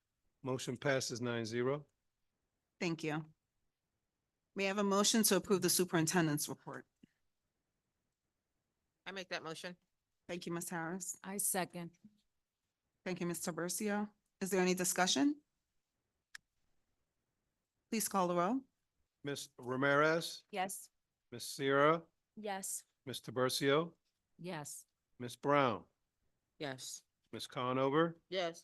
Motion passes 9-0. thank you. May I have a motion to approve the superintendent's report? I make that motion. Thank you, Ms. Harris. I second. Thank you, Ms. Tiburcio. Is there any discussion? Please call the roll. Ms. Ramirez, Yes. Ms. Sierra, Yes. Ms. Tiburcio, Yes. Ms. Brown, Yes. Ms. Conover, Yes.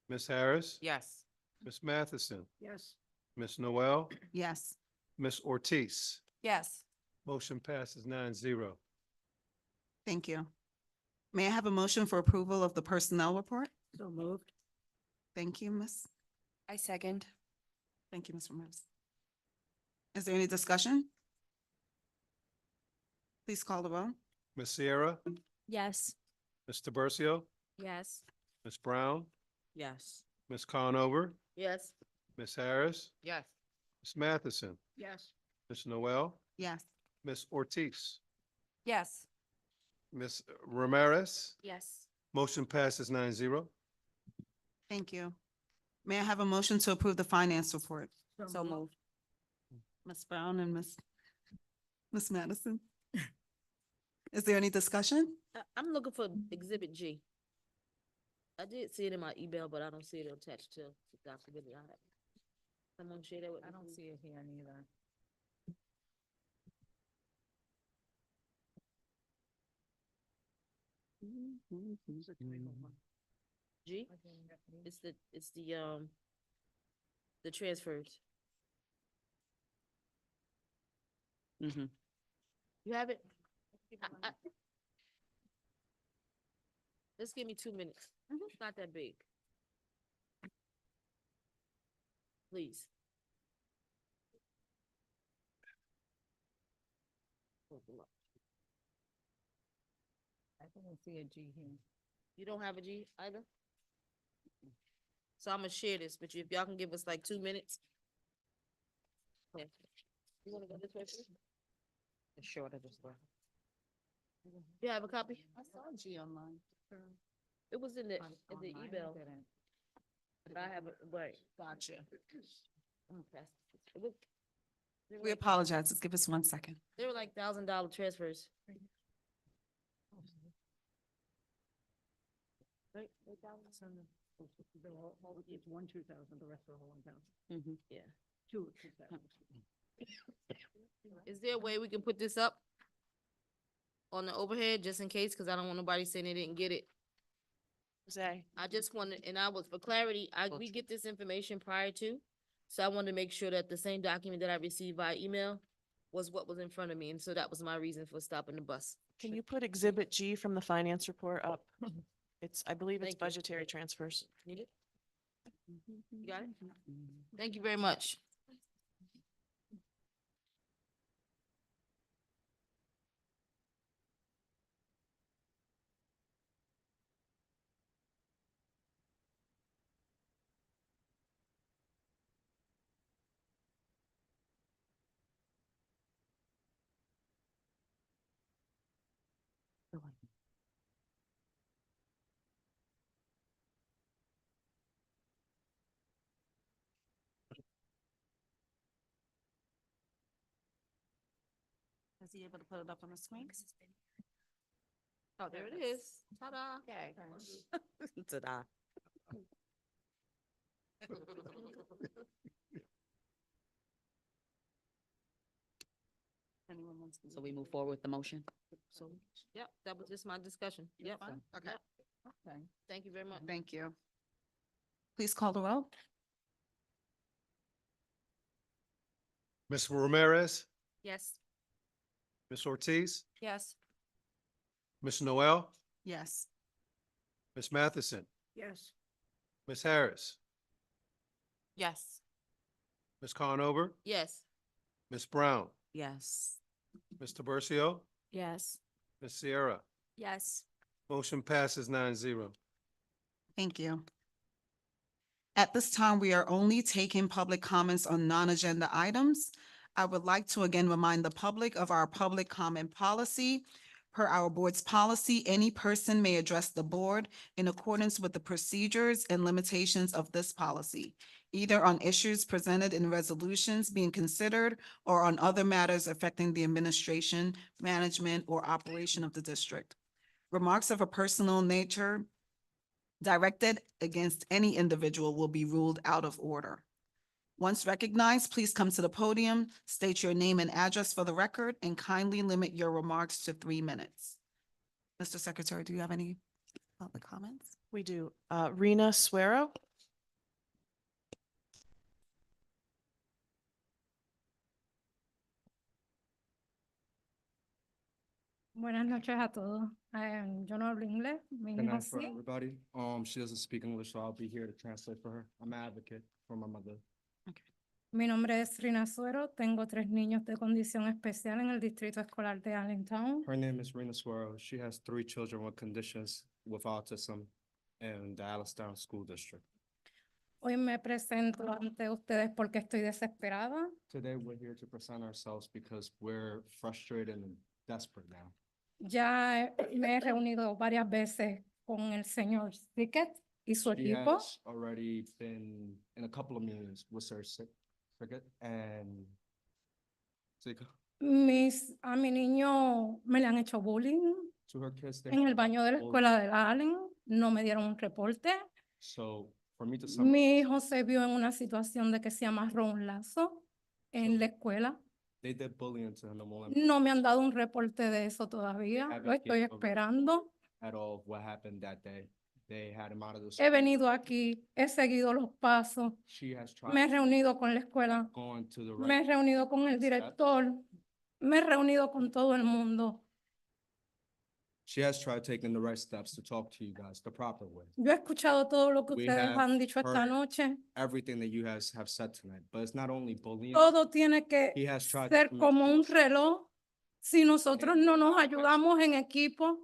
Ms. Harris, Yes. Ms. Matheson, Yes. Ms. Noel, Yes, Ms. Ortiz. Yes. Motion passes 9-0. thank you. May I have a motion for approval of the personnel report? So moved. Thank you, Ms. I second. Thank you, Ms. Ramirez. Is there any discussion? Please call the roll. Ms. Sierra, Yes. Ms. Tiburcio, Yes. Ms. Brown, Yes. Ms. Conover, Yes. Ms. Harris, Yes. Ms. Matheson, Yes. Ms. Noel, Yes, Ms. Ortiz, Yes. Ms. Ramirez. Yes. Motion passes 9-0. thank you. May I have a motion to approve the finance report? So moved. Ms. Brown and Ms. Madison. Is there any discussion? I'm looking for Exhibit G. I did see it in my email, but I don't see it attached to the document. Someone share that with me? I don't please? see it here neither. G? It's the transfers. Mm-hmm. You have it? Just give me 2 minutes. It's not that big. Please. I don't see a G here. You don't have a G either? So I'm gonna share this, but if y'all can give us like 2 minutes. Okay. You wanna go this way first? It's shorter this way. You have a copy? I saw G online. It was in the Online, I email, didn't. but I have it, right. Gotcha. Okay. It was, We apologize. Just give us 1 second. They were like $1,000 transfers. It's 2,000, the rest are 1,000. Mhm, yeah. 2,000. Is there a way we can put this up on the overhead just in case? Cause I don't want nobody saying they didn't get it. Jose, I just wanted, and I was, for clarity, we get this information prior to. So I wanted to make sure that the same document that I received via email was what was in front of me. And so that was my reason for stopping the bus. can you put Exhibit G from the finance report up? I believe it's Thank you. budgetary transfers. Need it? You got it? Thank you very much. Is he able to put it up on the screen? Oh, there it is. Ta-da. Okay. Ta-da. So we move forward with the motion? So, yep, that was just my discussion. Yep. Okay. Yep. Okay. Thank you very much. Thank you. Please call the roll. Ms. Ramirez, Yes. Ms. Ortiz, Yes. Ms. Noel, Yes. Ms. Matheson, Yes. Ms. Harris, Yes. Ms. Conover, Yes. Ms. Brown, Yes. Ms. Tabercio, Yes. Ms. Sierra. Yes. Motion passes 9-0. Thank you. At this time, we are only taking public comments on non-agenda items. I would like to again remind the public of our public comment policy. Per our board's policy, any person may address the board in accordance with the procedures and limitations of this policy, either on issues presented in resolutions being considered or on other matters affecting the administration, management, or operation of the district. Remarks of a personal nature directed against any individual will be ruled out of order. Once recognized, please come to the podium, state your name and address for the record, and kindly limit your remarks to 3 minutes. Mr. Secretary, do you have any public comments? We do. Rena Suero. Buenas noches a todos. Yo no hablo inglés. Mi Good hijo night for sí. everybody. She doesn't speak English, so I'll be here to translate for her. I'm an advocate for my mother. Mi nombre es Rina Suero. Tengo 3 niños de condición especial en el distrito escolar de Allentown. Her name is Rena Suero. She has 3 children with conditions with autism in the Allentown School District. Hoy me presento ante ustedes porque estoy desesperada. Today, we're here to present ourselves because we're frustrated and desperate now. Ya me he reunido varias veces con el señor Stickett y su She equipo. has already been in a couple of meetings with Sir Cricket and Zika. A mi niño me le han hecho bullying To her kids, they en el baño de la bullied. escuela de la Allen. No me dieron un reporte. So for me to Mi summarize, hijo se vio en una situación de que se amarró un lazo en la escuela. they did bullying to him and won't let No me han dado un reporte de eso todavía. Haven't Lo estoy given a report. esperando. at all of what happened that day. They had him out of the He school. venido aquí, he seguido los pasos, She has me he tried reunido con la escuela, going to the me he right. reunido con el director, me he reunido con todo el mundo. She has tried taking the right steps to talk to you guys the proper way. Yo he escuchado todo lo que We ustedes have han dicho esta heard noche. Everything that you guys have said tonight, but it's not only bullying. Todo tiene que He has tried ser to make como un sure- reloj. Si nosotros no nos ayudamos en equipo,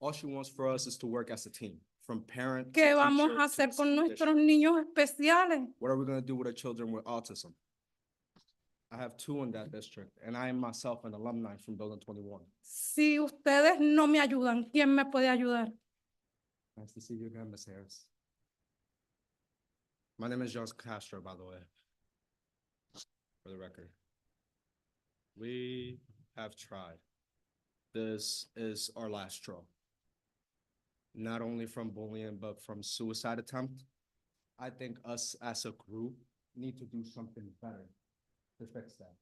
All she wants for us is to work as a team, from parent to ¿qué vamos teacher a to hacer con school nuestros district. niños especiales? What are we gonna do with our children with autism? I have 2 in that district, and I am myself an alumni from Building 21. Si ustedes no me ayudan, ¿quién me puede ayudar? Nice to see you again, Ms. Harris. My name is Jos Castro, by the way. For the record. We have tried. This is our last straw. Not only from bullying, but from suicide attempt. I think us as a group need to do something better to fix that.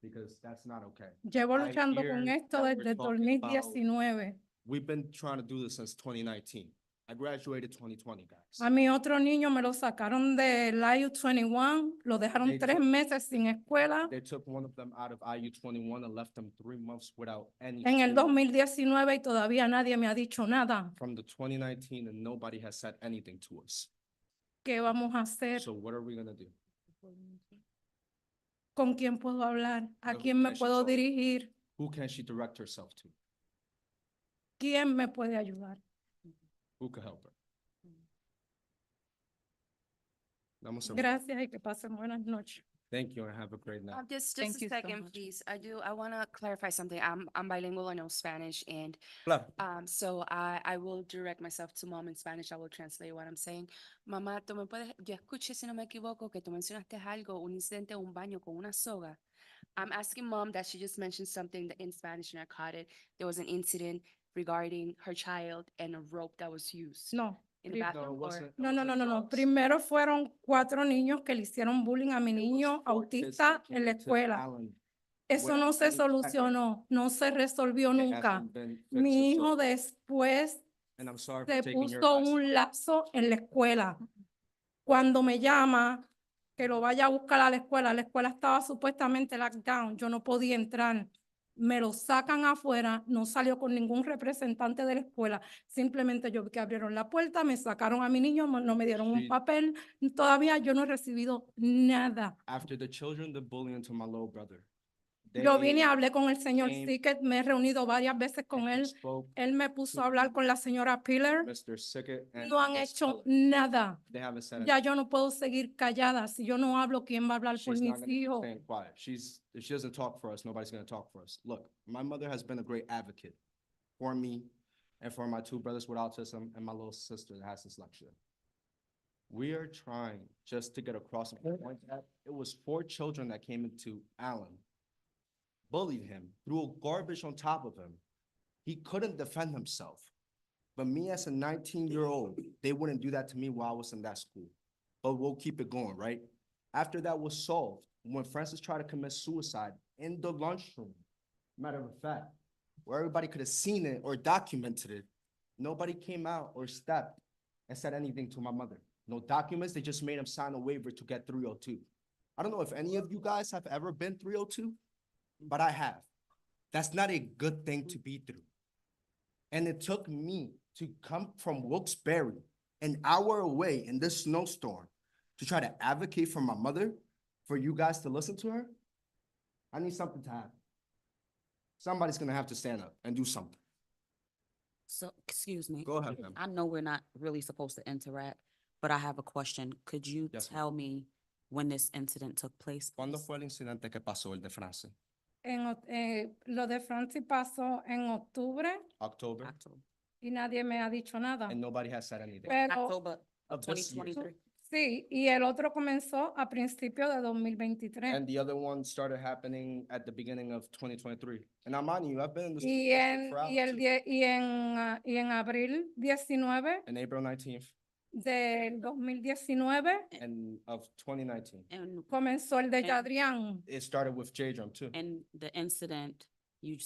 Because that's not okay. Llevo I luchando con hear esto that we're desde el talking about- 2019. We've been trying to do this since 2019. I graduated 2020, guys. A mi otro niño me lo sacaron de IU-21, lo dejaron They 3 took- meses sin escuela. They took one of them out of IU-21 and left them 3 months without any. En el school. 2019 y todavía nadie me ha dicho nada. From the 2019 and nobody has said anything to us. ¿Qué vamos a hacer? So what are we gonna do? ¿Con quién puedo hablar? ¿A Who quién me can she puedo talk? dirigir? Who can she direct herself to? ¿Quién me puede ayudar? Who could help her? Vamos a- Gracias y que pasen buenas noches. Thank you and have a great night. Thank Just you a so second, much. please. I want to clarify something. I'm bilingual, I know Spanish, and Claro. so I will direct myself to mom in Spanish. I will translate what I'm saying. Mamá, tú me puedes, yo escuché, si no me equivoco, que tú mencionaste algo, un incidente, un baño con una soga. I'm asking mom that she just mentioned something that in Spanish and I caught it. There was an incident regarding her child and a rope that was used No. in the pri- bathroom, or? No. Primero fueron 4 niños que le hicieron bullying a mi niño autista en la escuela. Eso no se solucionó, no se resolvió nunca. Mi hijo después And I'm sorry for se taking your puso advice. un lapso en la escuela. Cuando me llama que lo vaya a buscar a la escuela estaba supuestamente lockdown, yo no podía entrar. Me lo sacan afuera, no salió con ningún representante de la escuela. Simplemente yo vi que abrieron la puerta, me sacaron a mi niño, no me dieron un Sí. papel. Todavía yo no he recibido nada. After the children did bullying to my little brother. Yo vine y they hablé con el señor came Sickett, me he reunido varias veces con and él. spoke Él me puso a hablar con la señora Piller. Mr. Sickett and No han Ms. hecho Miller. nada. They haven't said Ya yo no puedo seguir callada. Si yo no hablo, ¿quién va a hablar por She's mis not gonna hijos? stay quiet. If she doesn't talk for us, nobody's gonna talk for us. Look, my mother has been a great advocate for me and for my 2 brothers with autism and my little sister that has dyslexia. We are trying just to get across the point that it was 4 children that came into Allen, bullied him, threw garbage on top of him. He couldn't defend himself. But me as a 19-year-old, they wouldn't do that to me while I was in that school. But we'll keep it going, right? After that was solved, when Francis tried to commit suicide in the lunchroom, matter of fact, where everybody could have seen it or documented it, nobody came out or stepped and said anything to my mother. No documents, they just made him sign a waiver to get 302. I don't know if any of you guys have ever been 302, but I have. That's not a good thing to be through. And it took me to come from Wilkes-Barre, an hour away in this snowstorm, to try to advocate for my mother, for you guys to listen to her. I need something to happen. Somebody's gonna have to stand up and do something. So, excuse me. Go ahead, ma'am. I know we're not really supposed to interact, but I have a question. Could you Yes, ma'am. tell me when this incident took place? ¿Cuándo please? fue el incidente que pasó, el de Francis? Lo de Francis pasó en octubre October? October. y nadie me ha dicho nada. And nobody has said anything. Pero October of Of this year. 2023. sí, y el otro comenzó a principios de 2023. And the other one started happening at the beginning of 2023. And I'm on you, I've been in this Y en, for y, el, hours. die- y en abril 19 And April 19th del 2019 and of 2019. And, comenzó el de And- Yadrián. It started with J-Drum too. and the incident you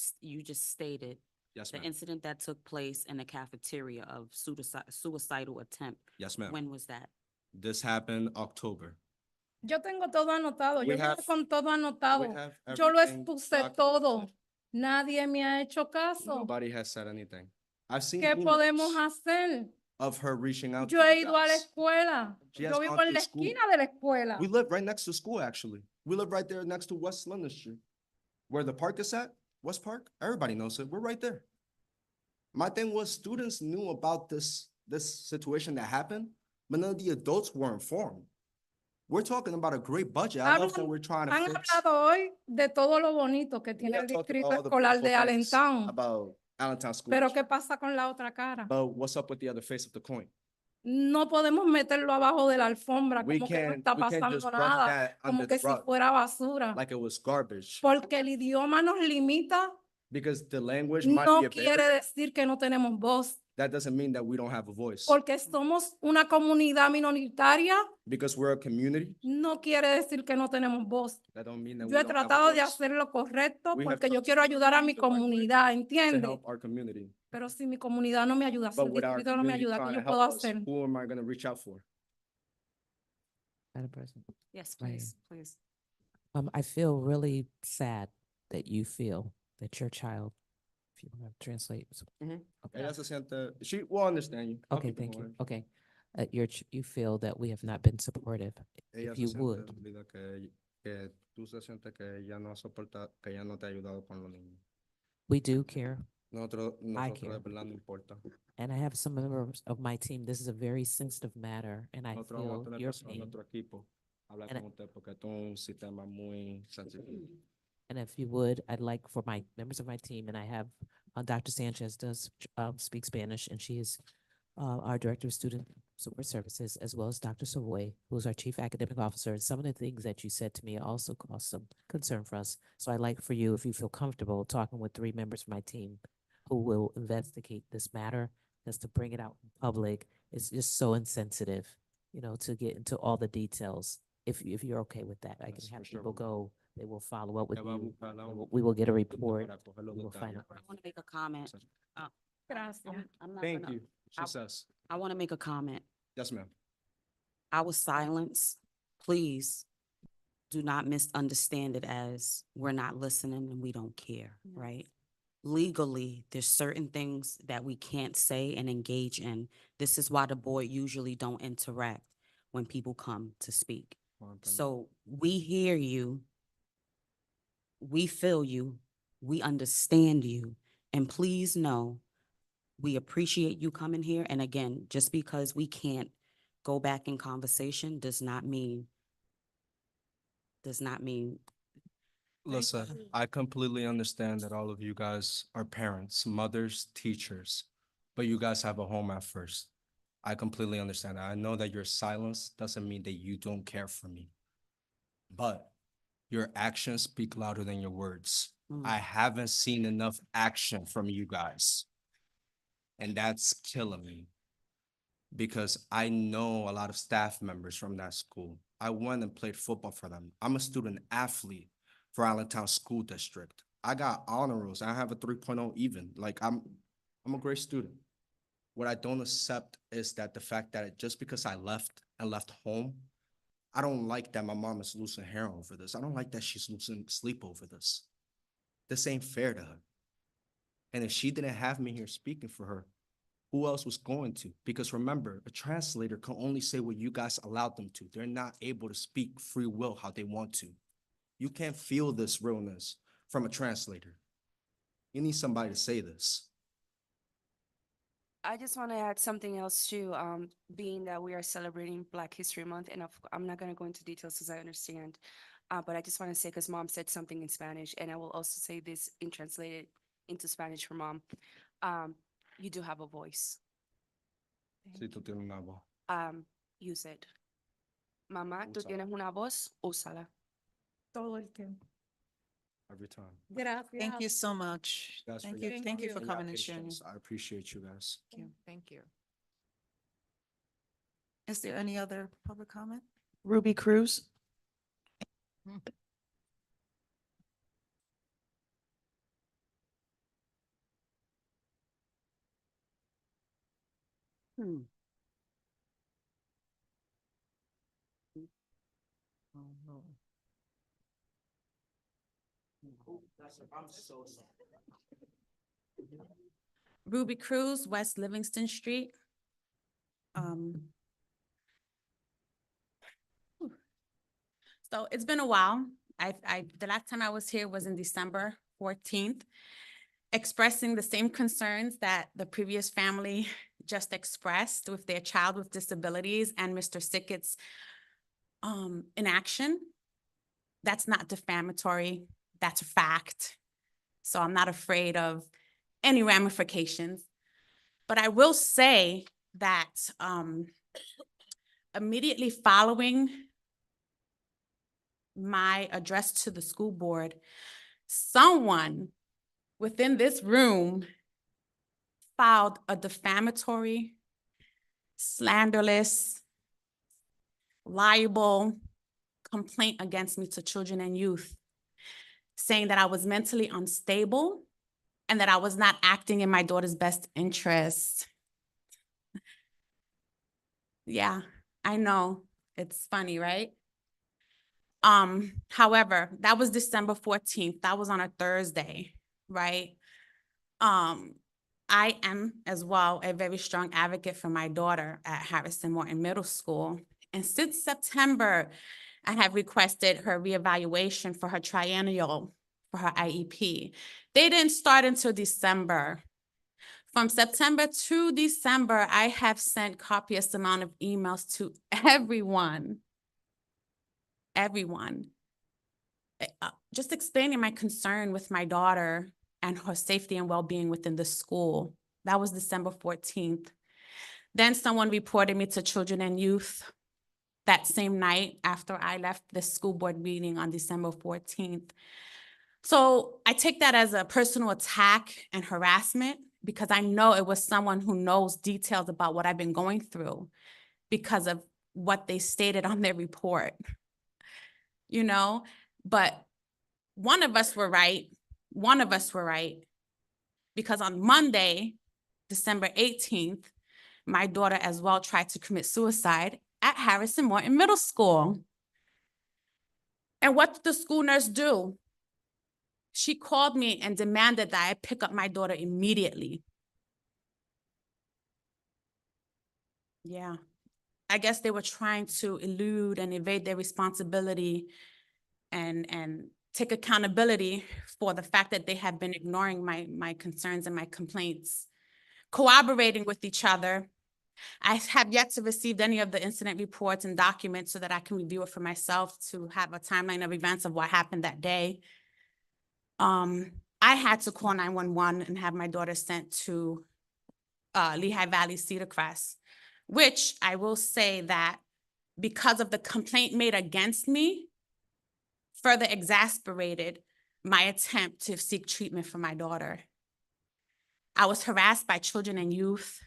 just stated, Yes, the ma'am. incident that took place in the cafeteria of suicidal attempt, Yes, ma'am. when was that? This happened October. Yo tengo todo anotado, We yo vine have- con todo anotado. We have Yo lo everything expuse documented. todo. Nadie me ha hecho caso. Nobody has said anything. I've seen ¿Qué podemos emails hacer? of her reaching out. Yo to he you ido a la guys. escuela. She has Yo vivo gone en to la school. esquina de la escuela. We live right next to school, actually. We live right there next to West London Street. Where the park is at, West Park, everybody knows it. We're right there. My thing was students knew about this situation that happened, but none of the adults were informed. We're talking about a great budget. I love that we're trying to Han fix. hablado hoy de todo lo bonito que We tiene have el talked distrito about all the escolar beautiful de things Allentown. About Allentown School. Pero ¿qué pasa con la otra cara? But what's up with the other face of the coin? No podemos meterlo abajo de la alfombra We como que no can't, está we can't just pasando brush nada, that como under que the si rug fuera basura. like it was garbage. Porque el idioma nos limita, Because the language might be no a quiere barrier. decir que no tenemos voz. That doesn't mean that we don't have a voice. Porque somos una comunidad minoritaria, Because we're a community, no quiere decir que no tenemos voz. that don't mean that Yo we he don't have a tratado de voice hacer lo correcto We have porque yo quiero ayudar a mi comunidad, to ¿entiende? help our community. Pero si mi comunidad no me ayuda, si But el with our distrito no me community ayuda, ¿qué trying to yo puedo help us, hacer? who am I going to reach out for? Madam President. Yes, Right. please. I feel really sad that you feel that your child, if you want to translate. Okay. Ella se siente, she will understand you. I'll Okay, keep it thank you. going. Okay. You feel that we have not been supportive. Ella If se you siente would, dolida que tú se sientes que ella no soporta, que ella no te ha ayudado con los niños. we do care. Nosotros care. de verdad no importa. And I have some members of my team. This is a very sensitive matter, and I Nosotros vamos a feel tener your personas en pain. nuestro equipo hablar And con usted porque esto es un sistema muy sensitivo. And if you would, I'd like for my members of my team, and I have Dr. Sanchez does speak Spanish, and she is our Director of Student Support Services, as well as Dr. Savoy, who's our Chief Academic Officer. And some of the things that you said to me also caused some concern for us. So I'd like for you, if you feel comfortable, talking with 3 members of my team who will investigate this matter, just to bring it out in public. It's just so insensitive, to get into all the details. If you're okay with that, I Yes, can have for sure. people go. They will follow up with Ella va a you. buscar la We will get a para report. coger los We will find detalles. out. I want to make a comment. Gracias. I'm not Thank gonna- you, she says. I want to make a comment. Yes, ma'am. Our silence, please do not misunderstand it as we're not listening and we don't care, right? Legally, there's certain things that we can't say and engage in. This is why the board usually don't interact when people come to speak. So we hear you, we feel you, we understand you, and please know, we appreciate you coming here. And again, just because we can't go back in conversation does not mean. Listen, I completely understand that all of you guys are parents, mothers, teachers, but you guys have a home at first. I completely understand that. I know that your silence doesn't mean that you don't care for me, but your actions speak louder than your words. I haven't seen enough action from you guys, and that's killing me because I know a lot of staff members from that school. I went and played football for them. I'm a student athlete for Allentown School District. I got honor rolls. I have a 3.0 even. Like I'm a great student. What I don't accept is that the fact that just because I left home, I don't like that my mom is losing hair over this. I don't like that she's losing sleep over this. This ain't fair to her. And if she didn't have me here speaking for her, who else was going to? Because remember, a translator can only say what you guys allowed them to. They're not able to speak free will how they want to. You can't feel this realness from a translator. You need somebody to say this. I just want to add something else too, being that we are celebrating Black History Month, and I'm not going to go into details as I understand, but I just want to say, because Mom said something in Spanish, and I will also say this in translated into Spanish for Mom. You do have a voice. Si tú tienes una voz. Use it. Mamá, tú Úsala. tienes una voz, úsala. Todo el tiempo. Every time. Gracias. Thank you so much. That's Thank for you, you. thank you for And your coming and sharing. patience. I appreciate you guys. Thank you. Is there any other public comment? Ruby Cruz. I'm so sorry. Ruby Cruz, West Livingston Street. So it's been a while. The last time I was here was in December 14th, expressing the same concerns that the previous family just expressed with their child with disabilities and Mr. Sickett's inaction. That's not defamatory. That's a fact. So I'm not afraid of any ramifications. But I will say that immediately following my address to the school board, someone within this room filed a defamatory, slanderous, libel complaint against me to children and youth, saying that I was mentally unstable and that I was not acting in my daughter's best interest. Yeah, I know. It's funny, right? However, that was December 14th. That was on a Thursday, right? I am as well a very strong advocate for my daughter at Harrison Morton Middle School. And since September, I have requested her reevaluation for her triennial, for her IEP. They didn't start until December. From September to December, I have sent copious amount of emails to everyone, just explaining my concern with my daughter and her safety and well-being within the school. That was December 14th. Then someone reported me to children and youth that same night after I left the school board meeting on December 14th. So I take that as a personal attack and harassment because I know it was someone who knows details about what I've been going through because of what they stated on their report, you know? But one of us were right. One of us were right. Because on Monday, December 18th, my daughter as well tried to commit suicide at Harrison Morton Middle School. And what did the school nurse do? She called me and demanded that I pick up my daughter immediately. Yeah, I guess they were trying to elude and evade their responsibility and take accountability for the fact that they have been ignoring my concerns and my complaints, cooperating with each other. I have yet to receive any of the incident reports and documents so that I can review it for myself to have a timeline of events of what happened that day. I had to call 911 and have my daughter sent to Lehigh Valley Cedar Crest, which I will say that because of the complaint made against me, further exasperated my attempt to seek treatment for my daughter. I was harassed by children and youth,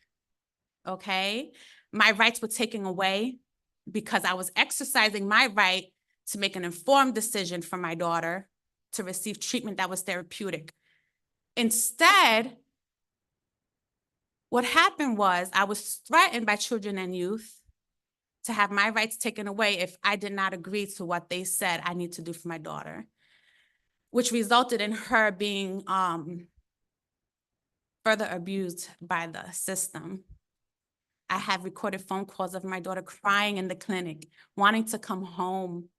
okay? My rights were taken away because I was exercising my right to make an informed decision for my daughter to receive treatment that was therapeutic. Instead, what happened was I was threatened by children and youth to have my rights taken away if I did not agree to what they said I need to do for my daughter, which resulted in her being further abused by the system. I have recorded phone calls of my daughter crying in the clinic, wanting to come home,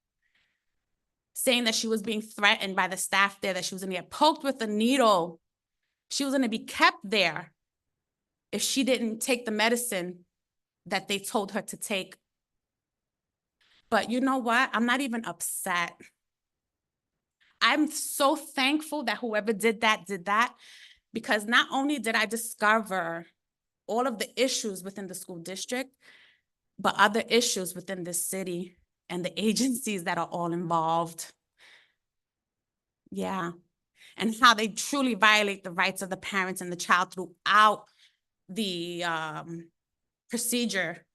saying that she was being threatened by the staff there, that she was gonna get poked with a needle. She was gonna be kept there if she didn't take the medicine that they told her to take. But you know what? I'm not even upset. I'm so thankful that whoever did that, because not only did I discover all of the issues within the school district, but other issues within the city and the agencies that are all involved. Yeah. And how they truly violate the rights of the parents and the child throughout the procedure,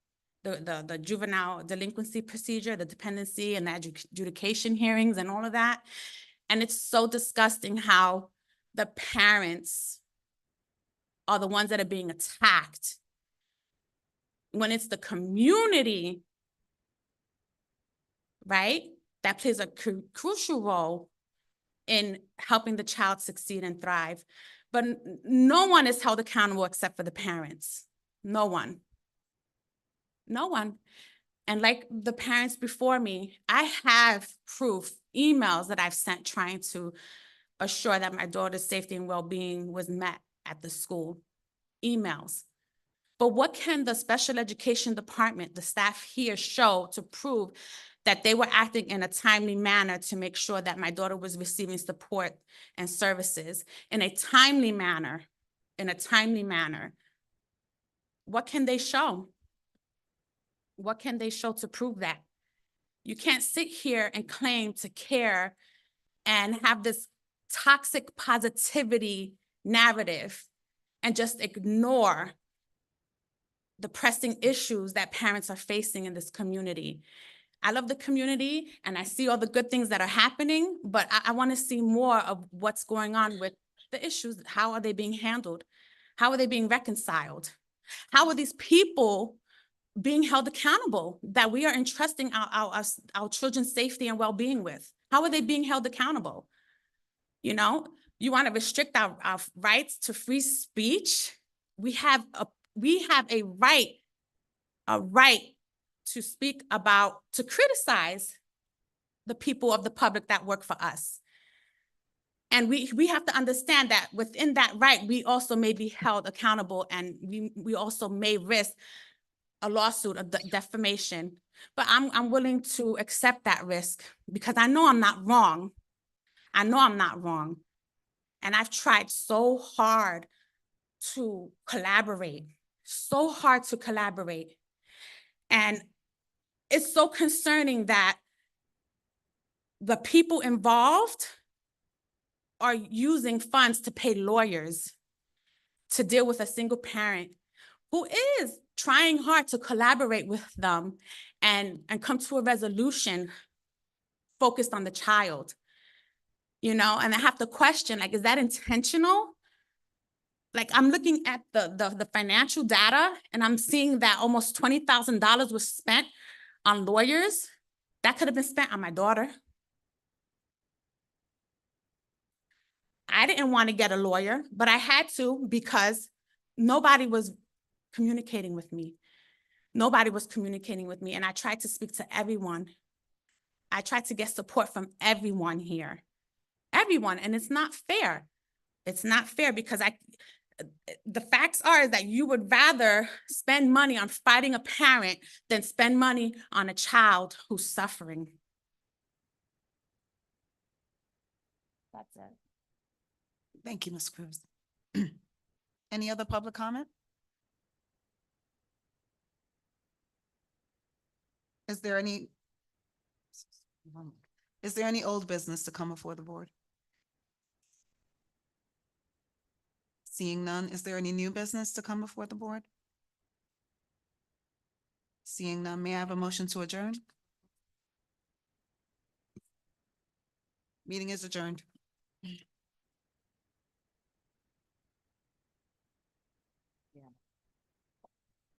the juvenile delinquency procedure, the dependency and the adjudication hearings and all of that. And it's so disgusting how the parents are the ones that are being attacked when it's the community, right, that plays a crucial role in helping the child succeed and thrive. But no one is held accountable except for the parents. No one. No one. And like the parents before me, I have proof, emails that I've sent trying to assure that my daughter's safety and well-being was met at the school. Emails. But what can the special education department, the staff here, show to prove that they were acting in a timely manner to make sure that my daughter was receiving support and services in a timely manner, What can they show? What can they show to prove that? You can't sit here and claim to care and have this toxic positivity narrative and just ignore the pressing issues that parents are facing in this community. I love the community and I see all the good things that are happening, but I want to see more of what's going on with the issues. How are they being handled? How are they being reconciled? How are these people being held accountable that we are entrusting our children's safety and well-being with? How are they being held accountable? You know, you want to restrict our rights to free speech? We have a right to speak about, to criticize the people of the public that work for us. And we have to understand that within that right, we also may be held accountable, and we also may risk a lawsuit of defamation. But I'm willing to accept that risk because I know I'm not wrong. I know I'm not wrong. And I've tried so hard to collaborate, so hard to collaborate. And it's so concerning that the people involved are using funds to pay lawyers to deal with a single parent who is trying hard to collaborate with them and come to a resolution focused on the child. You know, and I have to question, like, is that intentional? Like, I'm looking at the financial data and I'm seeing that almost $20,000 was spent on lawyers. That could have been spent on my daughter. I didn't want to get a lawyer, but I had to because nobody was communicating with me. Nobody was communicating with me, and I tried to speak to everyone. I tried to get support from everyone here. Everyone, and it's not fair. It's not fair because the facts are that you would rather spend money on fighting a parent than spend money on a child who's suffering. That's it. Thank you, Ms. Cruz. Any other public comment? Is there any old business to come before the board? Seeing none, is there any new business to come before the board? Seeing none, may I have a motion to adjourn? Meeting is adjourned.